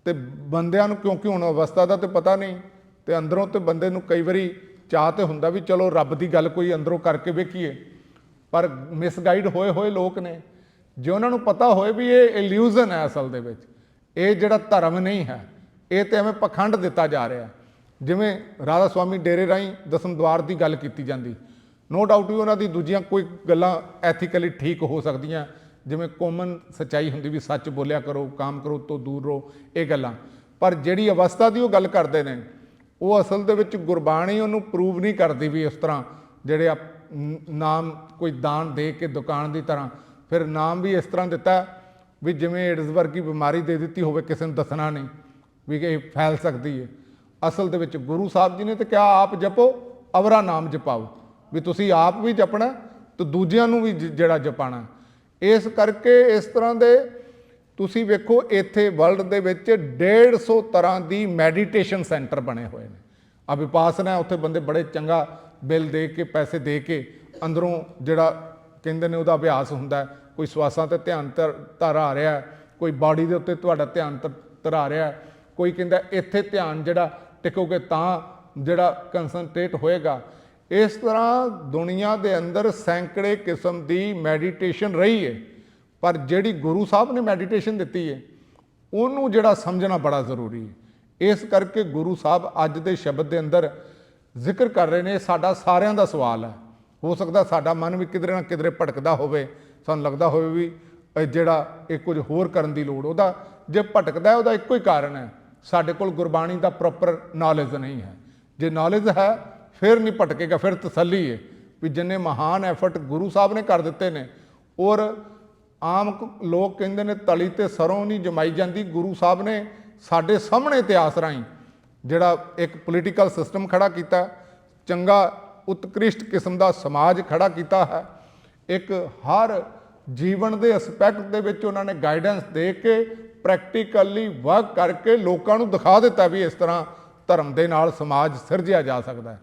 ਤੇ ਬੰਦਿਆਂ ਨੂੰ ਕਿਉਂਕਿ ਹੁਣ ਅਵਸਥਾ ਦਾ ਤੇ ਪਤਾ ਨਹੀਂ, ਤੇ ਅੰਦਰੋਂ ਤੇ ਬੰਦੇ ਨੂੰ ਕਈ ਵਾਰੀ ਚਾਹ ਤੇ ਹੁੰਦਾ ਵੀ ਚਲੋ ਰੱਬ ਦੀ ਗੱਲ ਕੋਈ ਅੰਦਰੋਂ ਕਰਕੇ ਵੇਖੀਏ, ਪਰ ਮਿਸਗਾਈਡ ਹੋਏ ਹੋਏ ਲੋਕ ਨੇ। ਜੇ ਉਹਨਾਂ ਨੂੰ ਪਤਾ ਹੋਏ ਵੀ ਇਹ ਇਲਿਊਜ਼ਨ ਹੈ, ਅਸਲ ਦੇ ਵਿੱਚ ਇਹ ਜਿਹੜਾ ਧਰਮ ਨਹੀਂ ਹੈ, ਇਹ ਤੇ ਐਵੇਂ ਪਖੰਡ ਦਿੱਤਾ ਜਾ ਰਿਹਾ। ਜਿਵੇਂ ਰਾਧਾ ਸੁਆਮੀ ਡੇਰੇ ਰਾਹੀਂ ਦਸਮ ਦੁਆਰ ਦੀ ਗੱਲ ਕੀਤੀ ਜਾਂਦੀ, ਨੋ ਡਾਊਟ ਵੀ ਉਹਨਾਂ ਦੀ ਦੂਜੀਆਂ ਕੋਈ ਗੱਲਾਂ ਐਥੀਕਲੀ ਠੀਕ ਹੋ ਸਕਦੀਆਂ, ਜਿਵੇਂ ਕਾਮਨ ਸੱਚਾਈ ਹੁੰਦੀ ਵੀ ਸੱਚ ਬੋਲਿਆ ਕਰੋ, ਕਾਮ ਕਰੋ ਤੋਂ ਦੂਰ ਰਹੋ, ਇਹ ਗੱਲਾਂ। ਪਰ ਜਿਹੜੀ ਅਵਸਥਾ ਦੀ ਉਹ ਗੱਲ ਕਰਦੇ ਨੇ, ਉਹ ਅਸਲ ਦੇ ਵਿੱਚ ਗੁਰਬਾਣੀ ਉਹਨੂੰ ਪ੍ਰੂਵ ਨਹੀਂ ਕਰਦੀ ਵੀ ਇਸ ਤਰ੍ਹਾਂ ਜਿਹੜੇ ਨਾਮ ਕੋਈ ਦਾਨ ਦੇ ਕੇ ਦੁਕਾਨ ਦੀ ਤਰ੍ਹਾਂ, ਫਿਰ ਨਾਮ ਵੀ ਇਸ ਤਰ੍ਹਾਂ ਦਿੱਤਾ ਵੀ ਜਿਵੇਂ ਏਡਜ਼ ਵਰਗੀ ਬਿਮਾਰੀ ਦੇ ਦਿੱਤੀ ਹੋਵੇ, ਕਿਸੇ ਨੂੰ ਦੱਸਣਾ ਨਹੀਂ ਵੀ ਇਹ ਫੈਲ ਸਕਦੀ ਹੈ। ਅਸਲ ਦੇ ਵਿੱਚ ਗੁਰੂ ਸਾਹਿਬ ਜੀ ਨੇ ਤਾਂ ਕਿਹਾ ਆਪ ਜਪੋ ਅਵਰਾ ਨਾਮ ਜਪਾਓ, ਵੀ ਤੁਸੀਂ ਆਪ ਵੀ ਜਪਣਾ ਤੇ ਦੂਜਿਆਂ ਨੂੰ ਵੀ ਜਿਹੜਾ ਜਪਾਣਾ। ਇਸ ਕਰਕੇ ਇਸ ਤਰ੍ਹਾਂ ਦੇ ਤੁਸੀਂ ਵੇਖੋ ਇੱਥੇ ਵਰਲਡ ਦੇ ਵਿੱਚ 150 ਤਰ੍ਹਾਂ ਦੀ ਮੈਡੀਟੇਸ਼ਨ ਸੈਂਟਰ ਬਣੇ ਹੋਏ ਨੇ। ਆ ਵਿਪਾਸਨਾ ਉੱਥੇ ਬੰਦੇ ਬੜੇ ਚੰਗਾ ਬਿੱਲ ਦੇ ਕੇ ਪੈਸੇ ਦੇ ਕੇ ਅੰਦਰੋਂ ਜਿਹੜਾ ਕਹਿੰਦੇ ਨੇ ਉਹਦਾ ਅਭਿਆਸ ਹੁੰਦਾ। ਕੋਈ ਸਵਾਸਾਂ 'ਤੇ ਧਿਆਨ ਧਰਾ ਰਿਹਾ, ਕੋਈ ਬਾਡੀ ਦੇ ਉੱਤੇ ਤੁਹਾਡਾ ਧਿਆਨ ਧਰਾ ਰਿਹਾ, ਕੋਈ ਕਹਿੰਦਾ ਇੱਥੇ ਧਿਆਨ ਜਿਹੜਾ ਟਿਕੋਗੇ ਤਾਂ ਜਿਹੜਾ ਕੰਸਨਟ੍ਰੇਟ ਹੋਏਗਾ। ਇਸ ਤਰ੍ਹਾਂ ਦੁਨੀਆ ਦੇ ਅੰਦਰ ਸੈਂਕੜੇ ਕਿਸਮ ਦੀ ਮੈਡੀਟੇਸ਼ਨ ਰਹੀ ਹੈ, ਪਰ ਜਿਹੜੀ ਗੁਰੂ ਸਾਹਿਬ ਨੇ ਮੈਡੀਟੇਸ਼ਨ ਦਿੱਤੀ ਹੈ ਉਹਨੂੰ ਜਿਹੜਾ ਸਮਝਣਾ ਬੜਾ ਜ਼ਰੂਰੀ ਹੈ। ਇਸ ਕਰਕੇ ਗੁਰੂ ਸਾਹਿਬ ਅੱਜ ਦੇ ਸ਼ਬਦ ਦੇ ਅੰਦਰ ਜ਼ਿਕਰ ਕਰ ਰਹੇ ਨੇ। ਸਾਡਾ ਸਾਰਿਆਂ ਦਾ ਸਵਾਲ ਹੈ। ਹੋ ਸਕਦਾ ਸਾਡਾ ਮਨ ਵੀ ਕਿਧਰੇ ਨਾ ਕਿਧਰੇ ਭਟਕਦਾ ਹੋਵੇ, ਸਾਨੂੰ ਲੱਗਦਾ ਹੋਵੇ ਵੀ ਜਿਹੜਾ ਇਹ ਕੁਝ ਹੋਰ ਕਰਨ ਦੀ ਲੋੜ। ਉਹਦਾ ਜੇ ਭਟਕਦਾ ਉਹਦਾ ਇੱਕੋ ਹੀ ਕਾਰਨ ਹੈ, ਸਾਡੇ ਕੋਲ ਗੁਰਬਾਣੀ ਦਾ ਪ੍ਰੋਪਰ ਨੌਲੇਜ ਨਹੀਂ ਹੈ। ਜੇ ਨੌਲੇਜ ਹੈ ਫਿਰ ਨਹੀਂ ਭਟਕੇਗਾ, ਫਿਰ ਤਸੱਲੀ ਹੈ ਵੀ ਜਿੰਨੇ ਮਹਾਨ ਐਫਰਟ ਗੁਰੂ ਸਾਹਿਬ ਨੇ ਕਰ ਦਿੱਤੇ ਨੇ। ਔਰ ਆਮ ਲੋਕ ਕਹਿੰਦੇ ਨੇ ਤਲੀ ਤੇ ਸਰੋਂ ਨਹੀਂ ਜਮਾਈ ਜਾਂਦੀ। ਗੁਰੂ ਸਾਹਿਬ ਨੇ ਸਾਡੇ ਸਾਹਮਣੇ ਇਤਿਹਾਸ ਰਾਹੀਂ ਜਿਹੜਾ ਇੱਕ ਪੋਲੀਟੀਕਲ ਸਿਸਟਮ ਖੜਾ ਕੀਤਾ, ਚੰਗਾ ਉਤਕ੍ਰਿਸ਼ਟ ਕਿਸਮ ਦਾ ਸਮਾਜ ਖੜਾ ਕੀਤਾ ਹੈ। ਇੱਕ ਹਰ ਜੀਵਨ ਦੇ ਐਸਪੈਕਟ ਦੇ ਵਿੱਚ ਉਹਨਾਂ ਨੇ ਗਾਈਡੈਂਸ ਦੇ ਕੇ ਪ੍ਰੈਕਟੀਕਲੀ ਵਰਕ ਕਰਕੇ ਲੋਕਾਂ ਨੂੰ ਦਿਖਾ ਦਿੱਤਾ ਵੀ ਇਸ ਤਰ੍ਹਾਂ ਧਰਮ ਦੇ ਨਾਲ ਸਮਾਜ ਸਿਰਜਿਆ ਜਾ ਸਕਦਾ ਹੈ।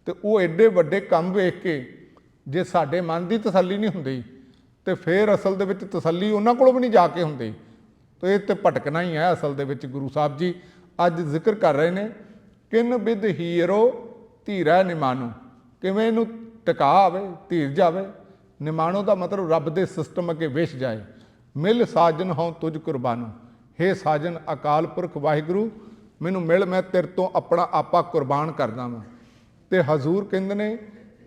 ਤੇ ਉਹ ਐਡੇ ਵੱਡੇ ਕੰਮ ਵੇਖ ਕੇ ਜੇ ਸਾਡੇ ਮਨ ਦੀ ਤਸੱਲੀ ਨਹੀਂ ਹੁੰਦੀ ਤੇ ਫਿਰ ਅਸਲ ਦੇ ਵਿੱਚ ਤਸੱਲੀ ਉਹਨਾਂ ਕੋਲੋਂ ਵੀ ਨਹੀਂ ਜਾ ਕੇ ਹੁੰਦੀ। ਤੇ ਇਹ ਤੇ ਭਟਕਣਾ ਹੀ ਹੈ। ਅਸਲ ਦੇ ਵਿੱਚ ਗੁਰੂ ਸਾਹਿਬ ਜੀ ਅੱਜ ਜ਼ਿਕਰ ਕਰ ਰਹੇ ਨੇ, ਕਿਨ ਬਿਦ ਹੀਰੋ ਧੀਰੈ ਨਿਮਾਨੋ, ਕਿਵੇਂ ਇਹਨੂੰ ਟਿਕਾ ਆਵੇ, ਧੀਰਜ ਆਵੇ। ਨਿਮਾਣੋ ਦਾ ਮਤਲਬ ਰੱਬ ਦੇ ਸਿਸਟਮ ਅੱਗੇ ਵਿਛ ਜਾਏ। ਮਿਲ ਸਾਜਨ ਹੋਂ ਤੁਝ ਕੁਰਬਾਨੋ, ਹੇ ਸਾਜਨ ਅਕਾਲ ਪੁਰਖ ਵਾਹਿਗੁਰੂ ਮੈਨੂੰ ਮਿਲ, ਮੈਂ ਤੇਰੇ ਤੋਂ ਆਪਣਾ ਆਪਾ ਕੁਰਬਾਨ ਕਰਦਾ ਵਾਂ। ਤੇ ਹਜ਼ੂਰ ਕਹਿੰਦੇ ਨੇ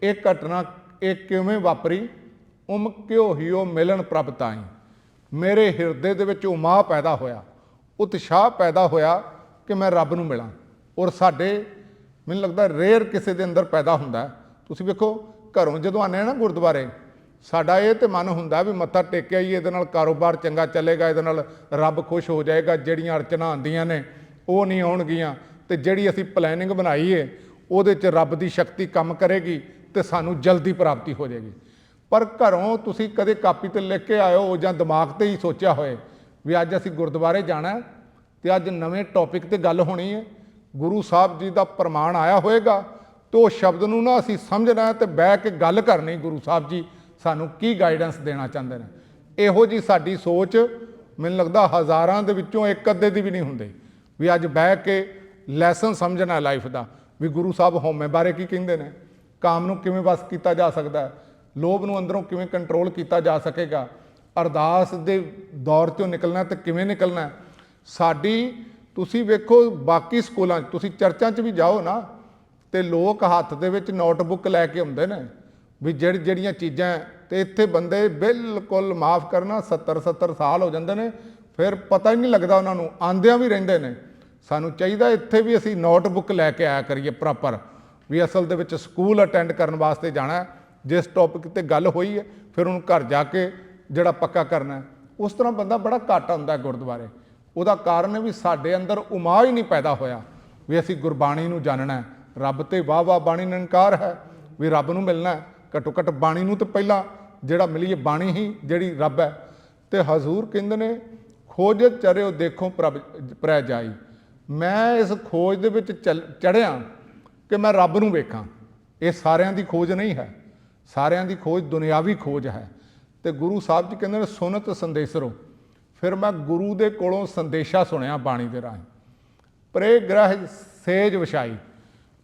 ਇਹ ਘਟਨਾ ਇਹ ਕਿਵੇਂ ਵਾਪਰੀ, ਕਿਉ ਹਿਓ ਮਿਲਣ ਪ੍ਰਭ ਤਾਈ। ਮੇਰੇ ਹਿਰਦੇ ਦੇ ਵਿੱਚ ਉਮਾ ਪੈਦਾ ਹੋਇਆ, ਉਤਸ਼ਾਹ ਪੈਦਾ ਹੋਇਆ ਕਿ ਮੈਂ ਰੱਬ ਨੂੰ ਮਿਲਾਂ। ਔਰ ਸਾਡੇ ਮੈਨੂੰ ਲੱਗਦਾ ਰੇਅਰ ਕਿਸੇ ਦੇ ਅੰਦਰ ਪੈਦਾ ਹੁੰਦਾ। ਤੁਸੀਂ ਵੇਖੋ ਘਰੋਂ ਜਦੋਂ ਆਉਂਦੇ ਨਾ ਗੁਰਦੁਆਰੇ, ਸਾਡਾ ਇਹ ਤੇ ਮਨ ਹੁੰਦਾ ਵੀ ਮੱਥਾ ਟੇਕਿਆ ਹੀ, ਇਹਦੇ ਨਾਲ ਕਾਰੋਬਾਰ ਚੰਗਾ ਚੱਲੇਗਾ, ਇਹਦੇ ਨਾਲ ਰੱਬ ਖੁਸ਼ ਹੋ ਜਾਏਗਾ। ਜਿਹੜੀਆਂ ਅੜਚਣਾਂ ਆਉਂਦੀਆਂ ਨੇ ਉਹ ਨਹੀਂ ਆਉਣਗੀਆਂ, ਤੇ ਜਿਹੜੀ ਅਸੀਂ ਪਲੈਨਿੰਗ ਬਣਾਈ ਹੈ ਉਹਦੇ 'ਚ ਰੱਬ ਦੀ ਸ਼ਕਤੀ ਕੰਮ ਕਰੇਗੀ ਤੇ ਸਾਨੂੰ ਜਲਦੀ ਪ੍ਰਾਪਤੀ ਹੋ ਜਾਏਗੀ। ਪਰ ਘਰੋਂ ਤੁਸੀਂ ਕਦੇ ਕਾਪੀ 'ਤੇ ਲਿਖ ਕੇ ਆਇਓ ਜਾਂ ਦਿਮਾਗ 'ਤੇ ਹੀ ਸੋਚਿਆ ਹੋਏ ਵੀ ਅੱਜ ਅਸੀਂ ਗੁਰਦੁਆਰੇ ਜਾਣਾ ਤੇ ਅੱਜ ਨਵੇਂ ਟੌਪਿਕ 'ਤੇ ਗੱਲ ਹੋਣੀ ਹੈ, ਗੁਰੂ ਸਾਹਿਬ ਜੀ ਦਾ ਪ੍ਰਮਾਣ ਆਇਆ ਹੋਏਗਾ, ਤੇ ਉਹ ਸ਼ਬਦ ਨੂੰ ਨਾ ਅਸੀਂ ਸਮਝਣਾ ਤੇ ਬਹਿ ਕੇ ਗੱਲ ਕਰਨੀ, ਗੁਰੂ ਸਾਹਿਬ ਜੀ ਸਾਨੂੰ ਕੀ ਗਾਈਡੈਂਸ ਦੇਣਾ ਚਾਹੁੰਦੇ ਨੇ। ਇਹੋ ਜੀ ਸਾਡੀ ਸੋਚ ਮੈਨੂੰ ਲੱਗਦਾ ਹਜ਼ਾਰਾਂ ਦੇ ਵਿੱਚੋਂ ਇੱਕ ਅੱਧੇ ਦੀ ਵੀ ਨਹੀਂ ਹੁੰਦੀ ਵੀ ਅੱਜ ਬਹਿ ਕੇ ਲੈਸਨ ਸਮਝਣਾ ਲਾਈਫ ਦਾ, ਵੀ ਗੁਰੂ ਸਾਹਿਬ ਹਉਮੈ ਬਾਰੇ ਕੀ ਕਹਿੰਦੇ ਨੇ, ਕਾਮ ਨੂੰ ਕਿਵੇਂ ਵਸ ਕੀਤਾ ਜਾ ਸਕਦਾ, ਲੋਭ ਨੂੰ ਅੰਦਰੋਂ ਕਿਵੇਂ ਕੰਟਰੋਲ ਕੀਤਾ ਜਾ ਸਕੇਗਾ, ਅਰਦਾਸ ਦੇ ਦੌਰ 'ਚੋਂ ਨਿਕਲਣਾ ਤੇ ਕਿਵੇਂ ਨਿਕਲਣਾ। ਸਾਡੀ ਤੁਸੀਂ ਵੇਖੋ ਬਾਕੀ ਸਕੂਲਾਂ 'ਚ, ਤੁਸੀਂ ਚਰਚਾਂ 'ਚ ਵੀ ਜਾਓ ਨਾ, ਤੇ ਲੋਕ ਹੱਥ ਦੇ ਵਿੱਚ ਨੋਟਬੁੱਕ ਲੈ ਕੇ ਆਉਂਦੇ ਨੇ ਵੀ ਜਿਹੜੀਆਂ ਚੀਜ਼ਾਂ, ਤੇ ਇੱਥੇ ਬੰਦੇ ਬਿਲਕੁਲ ਮਾਫ ਕਰਨਾ 70 ਸਾਲ ਹੋ ਜਾਂਦੇ ਨੇ, ਫਿਰ ਪਤਾ ਹੀ ਨਹੀਂ ਲੱਗਦਾ ਉਹਨਾਂ ਨੂੰ, ਆਂਦਿਆਂ ਵੀ ਰਹਿੰਦੇ ਨੇ। ਸਾਨੂੰ ਚਾਹੀਦਾ ਇੱਥੇ ਵੀ ਅਸੀਂ ਨੋਟਬੁੱਕ ਲੈ ਕੇ ਆਇਆ ਕਰੀਏ ਪ੍ਰੋਪਰ, ਵੀ ਅਸਲ ਦੇ ਵਿੱਚ ਸਕੂਲ ਅਟੈਂਡ ਕਰਨ ਵਾਸਤੇ ਜਾਣਾ, ਜਿਸ ਟੌਪਿਕ 'ਤੇ ਗੱਲ ਹੋਈ ਹੈ ਫਿਰ ਉਹਨੂੰ ਘਰ ਜਾ ਕੇ ਜਿਹੜਾ ਪੱਕਾ ਕਰਨਾ। ਉਸ ਤਰ੍ਹਾਂ ਬੰਦਾ ਬੜਾ ਘੱਟ ਆਉਂਦਾ ਗੁਰਦੁਆਰੇ। ਉਹਦਾ ਕਾਰਨ ਹੈ ਵੀ ਸਾਡੇ ਅੰਦਰ ਉਮਾ ਹੀ ਨਹੀਂ ਪੈਦਾ ਹੋਇਆ ਵੀ ਅਸੀਂ ਗੁਰਬਾਣੀ ਨੂੰ ਜਾਣਨਾ। ਰੱਬ ਤੇ ਵਾਹ ਵਾਹ ਬਾਣੀ ਨਿਰੰਕਾਰ ਹੈ ਵੀ ਰੱਬ ਨੂੰ ਮਿਲਣਾ, ਘੱਟੋ ਘੱਟ ਬਾਣੀ ਨੂੰ ਤਾਂ ਪਹਿਲਾਂ ਜਿਹੜਾ ਮਿਲੀਏ, ਬਾਣੀ ਹੀ ਜਿਹੜੀ ਰੱਬ ਹੈ। ਤੇ ਹਜ਼ੂਰ ਕਹਿੰਦੇ ਨੇ ਖੋਜਤ ਚਰਿਓ ਦੇਖੋ ਪ੍ਰਭ ਪ੍ਰੈ ਜਾਈ, ਮੈਂ ਇਸ ਖੋਜ ਦੇ ਵਿੱਚ ਚੜ੍ਹਿਆ ਕਿ ਮੈਂ ਰੱਬ ਨੂੰ ਵੇਖਾਂ। ਇਹ ਸਾਰਿਆਂ ਦੀ ਖੋਜ ਨਹੀਂ ਹੈ, ਸਾਰਿਆਂ ਦੀ ਖੋਜ ਦੁਨਿਆਵੀ ਖੋਜ ਹੈ। ਤੇ ਗੁਰੂ ਸਾਹਿਬ ਜੀ ਕਹਿੰਦੇ ਨੇ ਸੁਨਤ ਸੰਦੇਸਰੋ, ਫਿਰ ਮੈਂ ਗੁਰੂ ਦੇ ਕੋਲੋਂ ਸੰਦੇਸ਼ਾ ਸੁਣਿਆ ਬਾਣੀ ਦੇ ਰਾਹੀਂ। ਪ੍ਰੇ ਗ੍ਰਹਿ ਸੇਜ ਵਿਛਾਈ,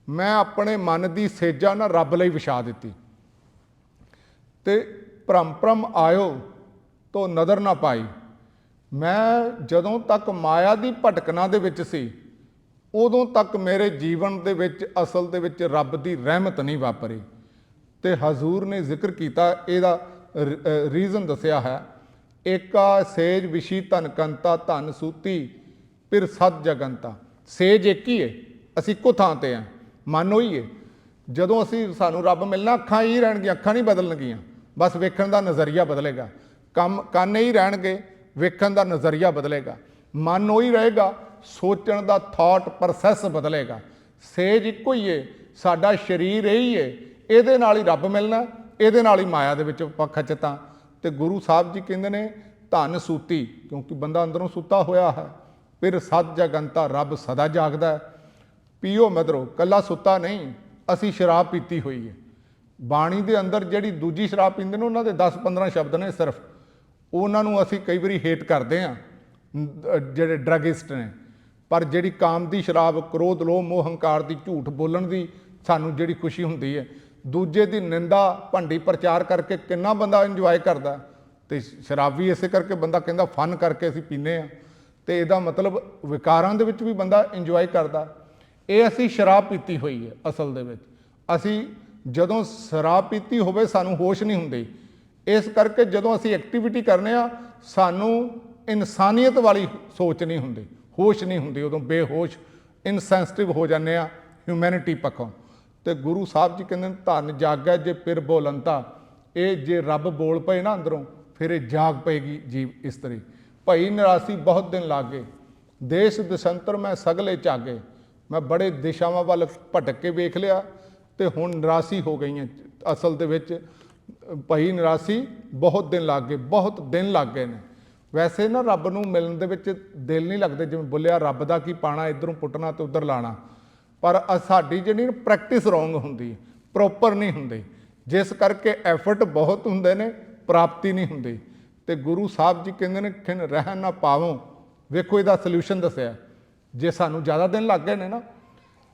ਮੈਂ ਆਪਣੇ ਮਨ ਦੀ ਸੇਜਾ ਨਾ ਰੱਬ ਲਈ ਵਿਛਾ ਦਿੱਤੀ। ਤੇ ਭਰਮ ਆਇਓ ਤੋ ਨਦਰ ਨਾ ਪਾਈ, ਮੈਂ ਜਦੋਂ ਤੱਕ ਮਾਇਆ ਦੀ ਭਟਕਣਾ ਦੇ ਵਿੱਚ ਸੀ ਉਦੋਂ ਤੱਕ ਮੇਰੇ ਜੀਵਨ ਦੇ ਵਿੱਚ ਅਸਲ ਦੇ ਵਿੱਚ ਰੱਬ ਦੀ ਰਹਿਮਤ ਨਹੀਂ ਵਾਪਰੀ। ਤੇ ਹਜ਼ੂਰ ਨੇ ਜ਼ਿਕਰ ਕੀਤਾ, ਇਹਦਾ ਰੀਜ਼ਨ ਦੱਸਿਆ ਹੈ, ਏਕਾ ਸੇਜ ਵਿਸ਼ੀ ਧਨ ਕੰਤਾ ਧਨ ਸੂਤੀ ਫਿਰ ਸਤ ਜਗੰਤਾ। ਸੇਜ ਇੱਕ ਹੀ ਹੈ, ਅਸੀਂ ਇੱਕੋ ਥਾਂ 'ਤੇ ਹਾਂ, ਮਨ ਉਹੀ ਹੈ। ਜਦੋਂ ਅਸੀਂ ਸਾਨੂੰ ਰੱਬ ਮਿਲਣਾ, ਅੱਖਾਂ ਹੀ ਰਹਿਣਗੀਆਂ, ਅੱਖਾਂ ਨਹੀਂ ਬਦਲਣਗੀਆਂ, ਬਸ ਵੇਖਣ ਦਾ ਨਜ਼ਰੀਆ ਬਦਲੇਗਾ। ਕੰਨ ਹੀ ਰਹਿਣਗੇ, ਵੇਖਣ ਦਾ ਨਜ਼ਰੀਆ ਬਦਲੇਗਾ। ਮਨ ਉਹੀ ਰਹੇਗਾ, ਸੋਚਣ ਦਾ ਥਾਟ ਪ੍ਰੋਸੈਸ ਬਦਲੇਗਾ। ਸੇਜ ਇੱਕੋ ਹੀ ਹੈ, ਸਾਡਾ ਸਰੀਰ ਇਹੀ ਹੈ, ਇਹਦੇ ਨਾਲ ਹੀ ਰੱਬ ਮਿਲਣਾ, ਇਹਦੇ ਨਾਲ ਹੀ ਮਾਇਆ ਦੇ ਵਿੱਚ ਆਪਾਂ ਖਚਤਾਂ। ਤੇ ਗੁਰੂ ਸਾਹਿਬ ਜੀ ਕਹਿੰਦੇ ਨੇ ਧਨ ਸੂਤੀ, ਕਿਉਂਕਿ ਬੰਦਾ ਅੰਦਰੋਂ ਸੁੱਤਾ ਹੋਇਆ ਹੈ। ਫਿਰ ਸੱਤ ਜਗੰਤਾ, ਰੱਬ ਸਦਾ ਜਾਗਦਾ। ਪੀਓ ਮਦਰੋ, ਕੱਲਾ ਸੁੱਤਾ ਨਹੀਂ, ਅਸੀਂ ਸ਼ਰਾਬ ਪੀਤੀ ਹੋਈ ਹੈ। ਬਾਣੀ ਦੇ ਅੰਦਰ ਜਿਹੜੀ ਦੂਜੀ ਸ਼ਰਾਬ ਪੀਂਦੇ ਨੇ ਉਹਨਾਂ ਦੇ 10-15 ਸ਼ਬਦ ਨੇ ਸਿਰਫ, ਉਹਨਾਂ ਨੂੰ ਅਸੀਂ ਕਈ ਵਾਰੀ ਹੇਟ ਕਰਦੇ ਹਾਂ ਜਿਹੜੇ ਡਰੱਗਿਸਟ ਨੇ। ਪਰ ਜਿਹੜੀ ਕਾਮ ਦੀ ਸ਼ਰਾਬ, ਕ੍ਰੋਧ, ਲੋਭ, ਮੋਹ, ਹੰਕਾਰ ਦੀ, ਝੂਠ ਬੋਲਣ ਦੀ ਸਾਨੂੰ ਜਿਹੜੀ ਖੁਸ਼ੀ ਹੁੰਦੀ ਹੈ, ਦੂਜੇ ਦੀ ਨਿੰਦਾ ਭੰਡੀ ਪ੍ਰਚਾਰ ਕਰਕੇ ਕਿੰਨਾ ਬੰਦਾ ਇੰਜੋਏ ਕਰਦਾ। ਤੇ ਸ਼ਰਾਬ ਵੀ ਇਸੇ ਕਰਕੇ ਬੰਦਾ ਕਹਿੰਦਾ ਫਨ ਕਰਕੇ ਅਸੀਂ ਪੀਂਦੇ ਹਾਂ, ਤੇ ਇਹਦਾ ਮਤਲਬ ਵਿਕਾਰਾਂ ਦੇ ਵਿੱਚ ਵੀ ਬੰਦਾ ਇੰਜੋਏ ਕਰਦਾ। ਇਹ ਅਸੀਂ ਸ਼ਰਾਬ ਪੀਤੀ ਹੋਈ ਹੈ। ਅਸਲ ਦੇ ਵਿੱਚ ਅਸੀਂ ਜਦੋਂ ਸ਼ਰਾਬ ਪੀਤੀ ਹੋਵੇ ਸਾਨੂੰ ਹੋਸ਼ ਨਹੀਂ ਹੁੰਦੀ। ਇਸ ਕਰਕੇ ਜਦੋਂ ਅਸੀਂ ਐਕਟੀਵਿਟੀ ਕਰਨੇ ਆ ਸਾਨੂੰ ਇਨਸਾਨੀਅਤ ਵਾਲੀ ਸੋਚ ਨਹੀਂ ਹੁੰਦੀ, ਹੋਸ਼ ਨਹੀਂ ਹੁੰਦੀ, ਉਦੋਂ ਬੇਹੋਸ਼ ਇਨਸੈਂਸਿਟਿਵ ਹੋ ਜਾਂਦੇ ਆ ਹਿਊਮੈਨਿਟੀ ਪੱਖੋਂ। ਤੇ ਗੁਰੂ ਸਾਹਿਬ ਜੀ ਕਹਿੰਦੇ ਧਨ ਜਾਗੈ ਜੇ ਫਿਰ ਬੋਲੰਤਾ, ਇਹ ਜੇ ਰੱਬ ਬੋਲ ਪਏ ਨਾ ਅੰਦਰੋਂ, ਫਿਰ ਇਹ ਜਾਗ ਪਏਗੀ ਜੀਵ ਇਸਤਰੀ। ਭਈ ਨਿਰਾਸੀ ਬਹੁਤ ਦਿਨ ਲਾਗੇ, ਦੇਸ਼ ਦਸ਼ੰਤਰ ਮੈਂ ਸਗਲੇ ਚਾਗੇ। ਮੈਂ ਬੜੇ ਦਿਸ਼ਾਵਾਂ ਵੱਲ ਭਟਕ ਕੇ ਵੇਖ ਲਿਆ ਤੇ ਹੁਣ ਨਿਰਾਸੀ ਹੋ ਗਈਆਂ। ਅਸਲ ਦੇ ਵਿੱਚ ਭਈ ਨਿਰਾਸੀ ਬਹੁਤ ਦਿਨ ਲੱਗ ਗਏ, ਬਹੁਤ ਦਿਨ ਲੱਗ ਗਏ ਨੇ। ਵੈਸੇ ਨਾ ਰੱਬ ਨੂੰ ਮਿਲਣ ਦੇ ਵਿੱਚ ਦਿਲ ਨਹੀਂ ਲੱਗਦੇ, ਜਿਵੇਂ ਬੋਲਿਆ ਰੱਬ ਦਾ ਕੀ ਪਾਣਾ, ਇੱਧਰੋਂ ਪੁੱਟਣਾ ਤੇ ਉੱਧਰ ਲਾਣਾ। ਪਰ ਸਾਡੀ ਜਿਹੜੀ ਪ੍ਰੈਕਟਿਸ ਰੋਂਗ ਹੁੰਦੀ, ਪ੍ਰੋਪਰ ਨਹੀਂ ਹੁੰਦੀ, ਜਿਸ ਕਰਕੇ ਐਫਰਟ ਬਹੁਤ ਹੁੰਦੇ ਨੇ, ਪ੍ਰਾਪਤੀ ਨਹੀਂ ਹੁੰਦੀ। ਤੇ ਗੁਰੂ ਸਾਹਿਬ ਜੀ ਕਹਿੰਦੇ ਨੇ ਖਿਨ ਰਹਿ ਨਾ ਪਾਵੋ। ਵੇਖੋ ਇਹਦਾ ਸੋਲਿਊਸ਼ਨ ਦੱਸਿਆ, ਜੇ ਸਾਨੂੰ ਜ਼ਿਆਦਾ ਦਿਨ ਲੱਗ ਗਏ ਨੇ ਨਾ,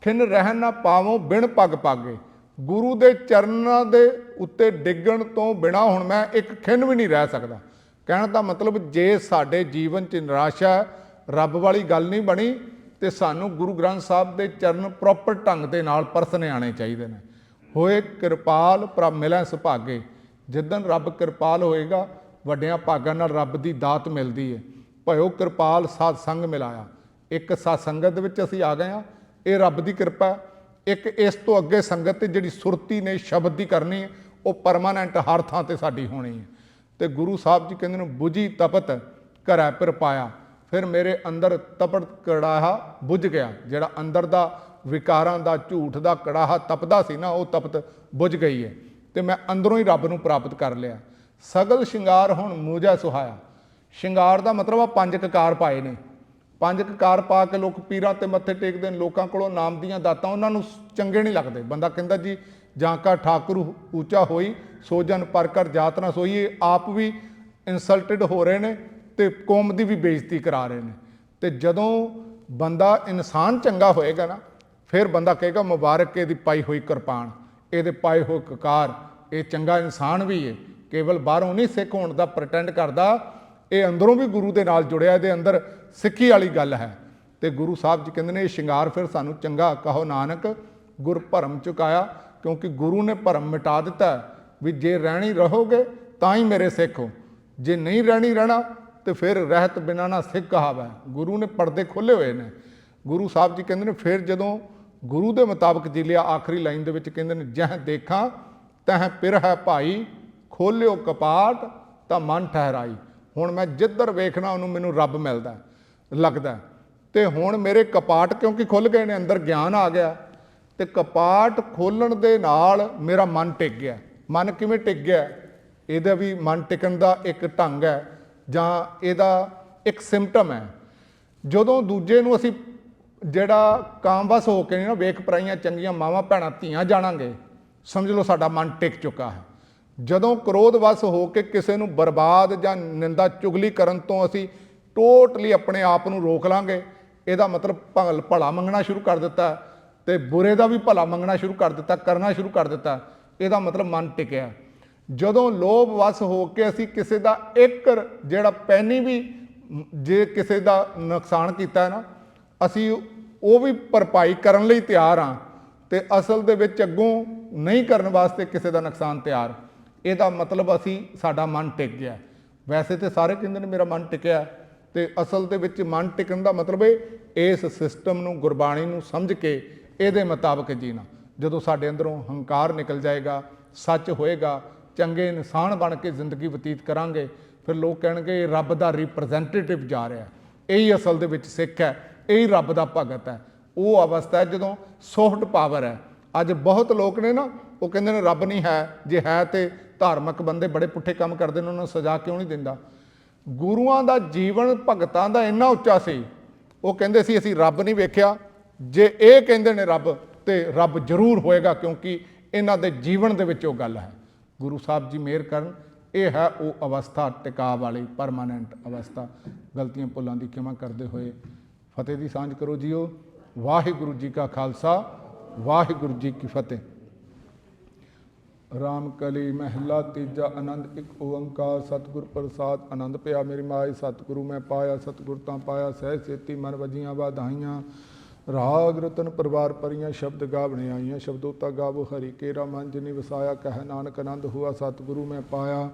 ਖਿਨ ਰਹਿ ਨਾ ਪਾਵੋ ਬਿਨ ਪੱਗ ਪਾਗੇ। ਗੁਰੂ ਦੇ ਚਰਨਾਂ ਦੇ ਉੱਤੇ ਡਿੱਗਣ ਤੋਂ ਬਿਨਾਂ ਹੁਣ ਮੈਂ ਇੱਕ ਖਿਨ ਵੀ ਨਹੀਂ ਰਹਿ ਸਕਦਾ। ਕਹਿਣ ਦਾ ਮਤਲਬ ਜੇ ਸਾਡੇ ਜੀਵਨ 'ਚ ਨਿਰਾਸ਼ਾ, ਰੱਬ ਵਾਲੀ ਗੱਲ ਨਹੀਂ ਬਣੀ, ਤੇ ਸਾਨੂੰ ਗੁਰੂ ਗ੍ਰੰਥ ਸਾਹਿਬ ਦੇ ਚਰਨ ਪ੍ਰੋਪਰ ਢੰਗ ਦੇ ਨਾਲ ਪਰਸਨੇ ਆਉਣੇ ਚਾਹੀਦੇ ਨੇ। ਹੋਏ ਕਿਰਪਾਲ ਪ੍ਰਭ ਮਿਲੈ ਸੁਭਾਗੇ। ਜਿੱਦਣ ਰੱਬ ਕਿਰਪਾਲ ਹੋਏਗਾ, ਵੱਡਿਆਂ ਭਾਗਾਂ ਨਾਲ ਰੱਬ ਦੀ ਦਾਤ ਮਿਲਦੀ ਹੈ। ਭਇਓ ਕਿਰਪਾਲ ਸਾਧ ਸੰਗ ਮਿਲਾਇਆ। ਇੱਕ ਸਤ ਸੰਗਤ ਦੇ ਵਿੱਚ ਅਸੀਂ ਆ ਗਏ ਹਾਂ, ਇਹ ਰੱਬ ਦੀ ਕਿਰਪਾ। ਇੱਕ ਇਸ ਤੋਂ ਅੱਗੇ ਸੰਗਤ ਤੇ ਜਿਹੜੀ ਸੁਰਤੀ ਨੇ ਸ਼ਬਦ ਦੀ ਕਰਨੀ ਹੈ, ਉਹ ਪਰਮਾਨੈਂਟ ਹਰ ਥਾਂ ਤੇ ਸਾਡੀ ਹੋਣੀ ਹੈ। ਤੇ ਗੁਰੂ ਸਾਹਿਬ ਜੀ ਕਹਿੰਦੇ ਨੇ ਬੁਝੀ ਤਪਤ ਘਰੈ ਫਿਰ ਪਾਇਆ। ਫਿਰ ਮੇਰੇ ਅੰਦਰ ਤਪਤ ਕੜਾਹਾ ਬੁਝ ਗਿਆ। ਜਿਹੜਾ ਅੰਦਰ ਦਾ ਵਿਕਾਰਾਂ ਦਾ, ਝੂਠ ਦਾ ਕੜਾਹਾ ਤਪਦਾ ਸੀ ਨਾ, ਉਹ ਤਪਤ ਬੁਝ ਗਈ ਹੈ ਤੇ ਮੈਂ ਅੰਦਰੋਂ ਹੀ ਰੱਬ ਨੂੰ ਪ੍ਰਾਪਤ ਕਰ ਲਿਆ। ਸਗਲ ਸ਼ਿੰਗਾਰ ਹੁਣ ਮੂਜਾ ਸੁਹਾਇਆ। ਸ਼ਿੰਗਾਰ ਦਾ ਮਤਲਬ ਆ 5 ਕਕਾਰ ਪਾਏ ਨੇ। 5 ਕਕਾਰ ਪਾ ਕੇ ਲੋਕ ਪੀਰਾਂ ਤੇ ਮੱਥੇ ਟੇਕਦੇ ਨੇ, ਲੋਕਾਂ ਕੋਲੋਂ ਨਾਮ ਦੀਆਂ ਦਾਤਾਂ ਉਹਨਾਂ ਨੂੰ ਚੰਗੇ ਨਹੀਂ ਲੱਗਦੇ। ਬੰਦਾ ਕਹਿੰਦਾ ਜੀ ਜਾਂ ਕਾ ਠਾਕੁਰ ਉੱਚਾ ਹੋਈ, ਸੋ ਜਨ ਪਰ ਕਰ ਜਾਤ ਨਾ ਸੋਈ। ਇਹ ਆਪ ਵੀ ਇਨਸਲਟਡ ਹੋ ਰਹੇ ਨੇ ਤੇ ਕੌਮ ਦੀ ਵੀ ਬੇਇੱਜ਼ਤੀ ਕਰਾ ਰਹੇ ਨੇ। ਤੇ ਜਦੋਂ ਬੰਦਾ ਇਨਸਾਨ ਚੰਗਾ ਹੋਏਗਾ ਨਾ, ਫਿਰ ਬੰਦਾ ਕਹੇਗਾ ਮੁਬਾਰਕ ਇਹਦੀ ਪਾਈ ਹੋਈ ਕਿਰਪਾਨ, ਇਹਦੇ ਪਾਏ ਹੋਏ ਕਕਾਰ, ਇਹ ਚੰਗਾ ਇਨਸਾਨ ਵੀ ਹੈ। ਕੇਵਲ ਬਾਹਰੋਂ ਨਹੀਂ ਸਿੱਖ ਹੋਣ ਦਾ ਪ੍ਰਟੈਂਡ ਕਰਦਾ, ਇਹ ਅੰਦਰੋਂ ਵੀ ਗੁਰੂ ਦੇ ਨਾਲ ਜੁੜਿਆ, ਇਹਦੇ ਅੰਦਰ ਸਿੱਖੀ ਵਾਲੀ ਗੱਲ ਹੈ। ਤੇ ਗੁਰੂ ਸਾਹਿਬ ਜੀ ਕਹਿੰਦੇ ਨੇ ਇਹ ਸ਼ਿੰਗਾਰ ਫਿਰ ਸਾਨੂੰ ਚੰਗਾ ਕਹੋ ਨਾਨਕ ਗੁਰ ਭਰਮ ਚੁਕਾਇਆ। ਕਿਉਂਕਿ ਗੁਰੂ ਨੇ ਭਰਮ ਮਿਟਾ ਦਿੱਤਾ ਵੀ ਜੇ ਰਹਿਣੀ ਰਹੋਗੇ ਤਾਂ ਹੀ ਮੇਰੇ ਸਿੱਖ ਹੋ, ਜੇ ਨਹੀਂ ਰਹਿਣਾ ਤੇ ਫਿਰ ਰਹਿਤ ਬਿਨਾਂ ਨਾ ਸਿੱਖ ਕਹਾਵੈ। ਗੁਰੂ ਨੇ ਪਰਦੇ ਖੋਲ੍ਹੇ ਹੋਏ ਨੇ। ਗੁਰੂ ਸਾਹਿਬ ਜੀ ਕਹਿੰਦੇ ਨੇ ਫਿਰ ਜਦੋਂ ਗੁਰੂ ਦੇ ਮੁਤਾਬਕ ਜੀ ਲਿਆ, ਆਖਰੀ ਲਾਈਨ ਦੇ ਵਿੱਚ ਕਹਿੰਦੇ ਨੇ ਜਹ ਦੇਖਾਂ ਤਹ ਪਿਰ ਹੈ ਭਾਈ, ਖੋਲਿਓ ਕਪਾਟ ਤਾਂ ਮਨ ਠਹਿਰਾਈ। ਹੁਣ ਮੈਂ ਜਿੱਧਰ ਵੇਖਣਾ ਉਹਨੂੰ ਮੈਨੂੰ ਰੱਬ ਮਿਲਦਾ ਲੱਗਦਾ। ਤੇ ਹੁਣ ਮੇਰੇ ਕਪਾਟ ਕਿਉਂਕਿ ਖੁੱਲ੍ਹ ਗਏ ਨੇ, ਅੰਦਰ ਗਿਆਨ ਆ ਗਿਆ, ਤੇ ਕਪਾਟ ਖੋਲ੍ਹਣ ਦੇ ਨਾਲ ਮੇਰਾ ਮਨ ਟਿਕ ਗਿਆ। ਮਨ ਕਿਵੇਂ ਟਿਕ ਗਿਆ? ਇਹਦਾ ਵੀ ਮਨ ਟਿਕਣ ਦਾ ਇੱਕ ਢੰਗ ਹੈ ਜਾਂ ਇਹਦਾ ਇੱਕ ਸਿੰਪਟਮ ਹੈ। ਜਦੋਂ ਦੂਜੇ ਨੂੰ ਅਸੀਂ ਜਿਹੜਾ ਕਾਮਵਸ ਹੋ ਕੇ ਨਾ ਵੇਖ ਪਰਾਈਆਂ ਚੰਗੀਆਂ ਮਾਵਾਂ ਭੈਣਾਂ ਧੀਆਂ ਜਾਣਾਂਗੇ, ਸਮਝ ਲਓ ਸਾਡਾ ਮਨ ਟਿਕ ਚੁੱਕਾ ਹੈ। ਜਦੋਂ ਕ੍ਰੋਧਵਸ ਹੋ ਕੇ ਕਿਸੇ ਨੂੰ ਬਰਬਾਦ ਜਾਂ ਨਿੰਦਾ ਚੁਗਲੀ ਕਰਨ ਤੋਂ ਅਸੀਂ ਟੋਟਲੀ ਆਪਣੇ ਆਪ ਨੂੰ ਰੋਕ ਲਾਂਗੇ, ਇਹਦਾ ਮਤਲਬ ਭਲਾ ਮੰਗਣਾ ਸ਼ੁਰੂ ਕਰ ਦਿੱਤਾ ਤੇ ਬੁਰੇ ਦਾ ਵੀ ਭਲਾ ਮੰਗਣਾ ਸ਼ੁਰੂ ਕਰ ਦਿੱਤਾ, ਕਰਨਾ ਸ਼ੁਰੂ ਕਰ ਦਿੱਤਾ, ਇਹਦਾ ਮਤਲਬ ਮਨ ਟਿਕਿਆ। ਜਦੋਂ ਲੋਭ ਵਸ ਹੋ ਕੇ ਅਸੀਂ ਕਿਸੇ ਦਾ ਇੱਕ ਜਿਹੜਾ ਪੈਨੀ ਵੀ ਜੇ ਕਿਸੇ ਦਾ ਨੁਕਸਾਨ ਕੀਤਾ ਹੈ ਨਾ, ਅਸੀਂ ਉਹ ਵੀ ਭਰਪਾਈ ਕਰਨ ਲਈ ਤਿਆਰ ਹਾਂ ਤੇ ਅਸਲ ਦੇ ਵਿੱਚ ਅੱਗੋਂ ਨਹੀਂ ਕਰਨ ਵਾਸਤੇ ਕਿਸੇ ਦਾ ਨੁਕਸਾਨ ਤਿਆਰ, ਇਹਦਾ ਮਤਲਬ ਅਸੀਂ ਸਾਡਾ ਮਨ ਟਿਕ ਗਿਆ। ਵੈਸੇ ਤੇ ਸਾਰੇ ਕਹਿੰਦੇ ਨੇ ਮੇਰਾ ਮਨ ਟਿਕਿਆ, ਤੇ ਅਸਲ ਦੇ ਵਿੱਚ ਮਨ ਟਿਕਣ ਦਾ ਮਤਲਬ ਇਸ ਸਿਸਟਮ ਨੂੰ, ਗੁਰਬਾਣੀ ਨੂੰ ਸਮਝ ਕੇ ਇਹਦੇ ਮੁਤਾਬਕ ਜੀਣਾ। ਜਦੋਂ ਸਾਡੇ ਅੰਦਰੋਂ ਹੰਕਾਰ ਨਿਕਲ ਜਾਏਗਾ, ਸੱਚ ਹੋਏਗਾ, ਚੰਗੇ ਇਨਸਾਨ ਬਣ ਕੇ ਜ਼ਿੰਦਗੀ ਬਤੀਤ ਕਰਾਂਗੇ, ਫਿਰ ਲੋਕ ਕਹਿਣਗੇ ਇਹ ਰੱਬ ਦਾ ਰਿਪਰੈਜ਼ੈਂਟੇਟਿਵ ਜਾ ਰਿਹਾ, ਇਹੀ ਅਸਲ ਦੇ ਵਿੱਚ ਸਿੱਖ ਹੈ, ਇਹੀ ਰੱਬ ਦਾ ਭਗਤ ਹੈ। ਉਹ ਅਵਸਥਾ ਹੈ ਜਦੋਂ ਸੌਫਟ ਪਾਵਰ ਹੈ। ਅੱਜ ਬਹੁਤ ਲੋਕ ਨੇ ਨਾ, ਉਹ ਕਹਿੰਦੇ ਨੇ ਰੱਬ ਨਹੀਂ ਹੈ, ਜੇ ਹੈ ਤੇ ਧਾਰਮਿਕ ਬੰਦੇ ਬੜੇ ਪੁੱਠੇ ਕੰਮ ਕਰਦੇ ਨੇ, ਉਹਨਾਂ ਨੂੰ ਸਜ਼ਾ ਕਿਉਂ ਨਹੀਂ ਦਿੰਦਾ। ਗੁਰੂਆਂ ਦਾ ਜੀਵਨ ਭਗਤਾਂ ਦਾ ਇੰਨਾ ਉੱਚਾ ਸੀ, ਉਹ ਕਹਿੰਦੇ ਸੀ ਅਸੀਂ ਰੱਬ ਨਹੀਂ ਵੇਖਿਆ, ਜੇ ਇਹ ਕਹਿੰਦੇ ਨੇ ਰੱਬ ਤੇ ਰੱਬ ਜ਼ਰੂਰ ਹੋਏਗਾ, ਕਿਉਂਕਿ ਇਹਨਾਂ ਦੇ ਜੀਵਨ ਦੇ ਵਿੱਚ ਉਹ ਗੱਲ ਹੈ। ਗੁਰੂ ਸਾਹਿਬ ਜੀ ਮਿਹਰ ਕਰਨ, ਇਹ ਹੈ ਉਹ ਅਵਸਥਾ ਟਿਕਾ ਵਾਲੀ ਪਰਮਾਨੈਂਟ ਅਵਸਥਾ। ਗਲਤੀਆਂ ਭੁੱਲਾਂ ਦੀ ਖਿਮਾ ਕਰਦੇ ਹੋਏ ਫਤਿਹ ਦੀ ਸਾਂਝ ਕਰੋ ਜੀਓ। ਵਾਹਿਗੁਰੂ ਜੀ ਕਾ ਖਾਲਸਾ, ਵਾਹਿਗੁਰੂ ਜੀ ਕੀ ਫਤਿਹ। ਰਾਮ ਕਲੀ ਮਹਿਲਾ ਤੀਜਾ, ਆਨੰਦ ਇੱਕ ਓੰਕਾਰ, ਸਤਿਗੁਰ ਪ੍ਰਸਾਦ ਆਨੰਦ ਪਿਆ ਮੇਰੀ ਮਾਈ, ਸਤਿਗੁਰੂ ਮੈਂ ਪਾਇਆ, ਸਤਿਗੁਰ ਤਾਂ ਪਾਇਆ, ਸਹਿ ਸੇਤੀ ਮਨ ਵਜੀਆਂ ਵਾਧਾਈਆਂ। ਰਾਗ ਰਤਨ ਪਰਿਵਾਰ ਪਰੀਆਂ, ਸ਼ਬਦ ਗਾਵਣੇ ਆਈਆਂ, ਸ਼ਬਦੋਤਾ ਗਾਵੋ ਹਰੀ ਕੇਰਾ ਮਨ ਜਿਨੀ ਵਸਾਇਆ, ਕਹਿ ਨਾਨਕ ਆਨੰਦ ਹੁਆ, ਸਤਿਗੁਰੂ ਮੈਂ ਪਾਇਆ।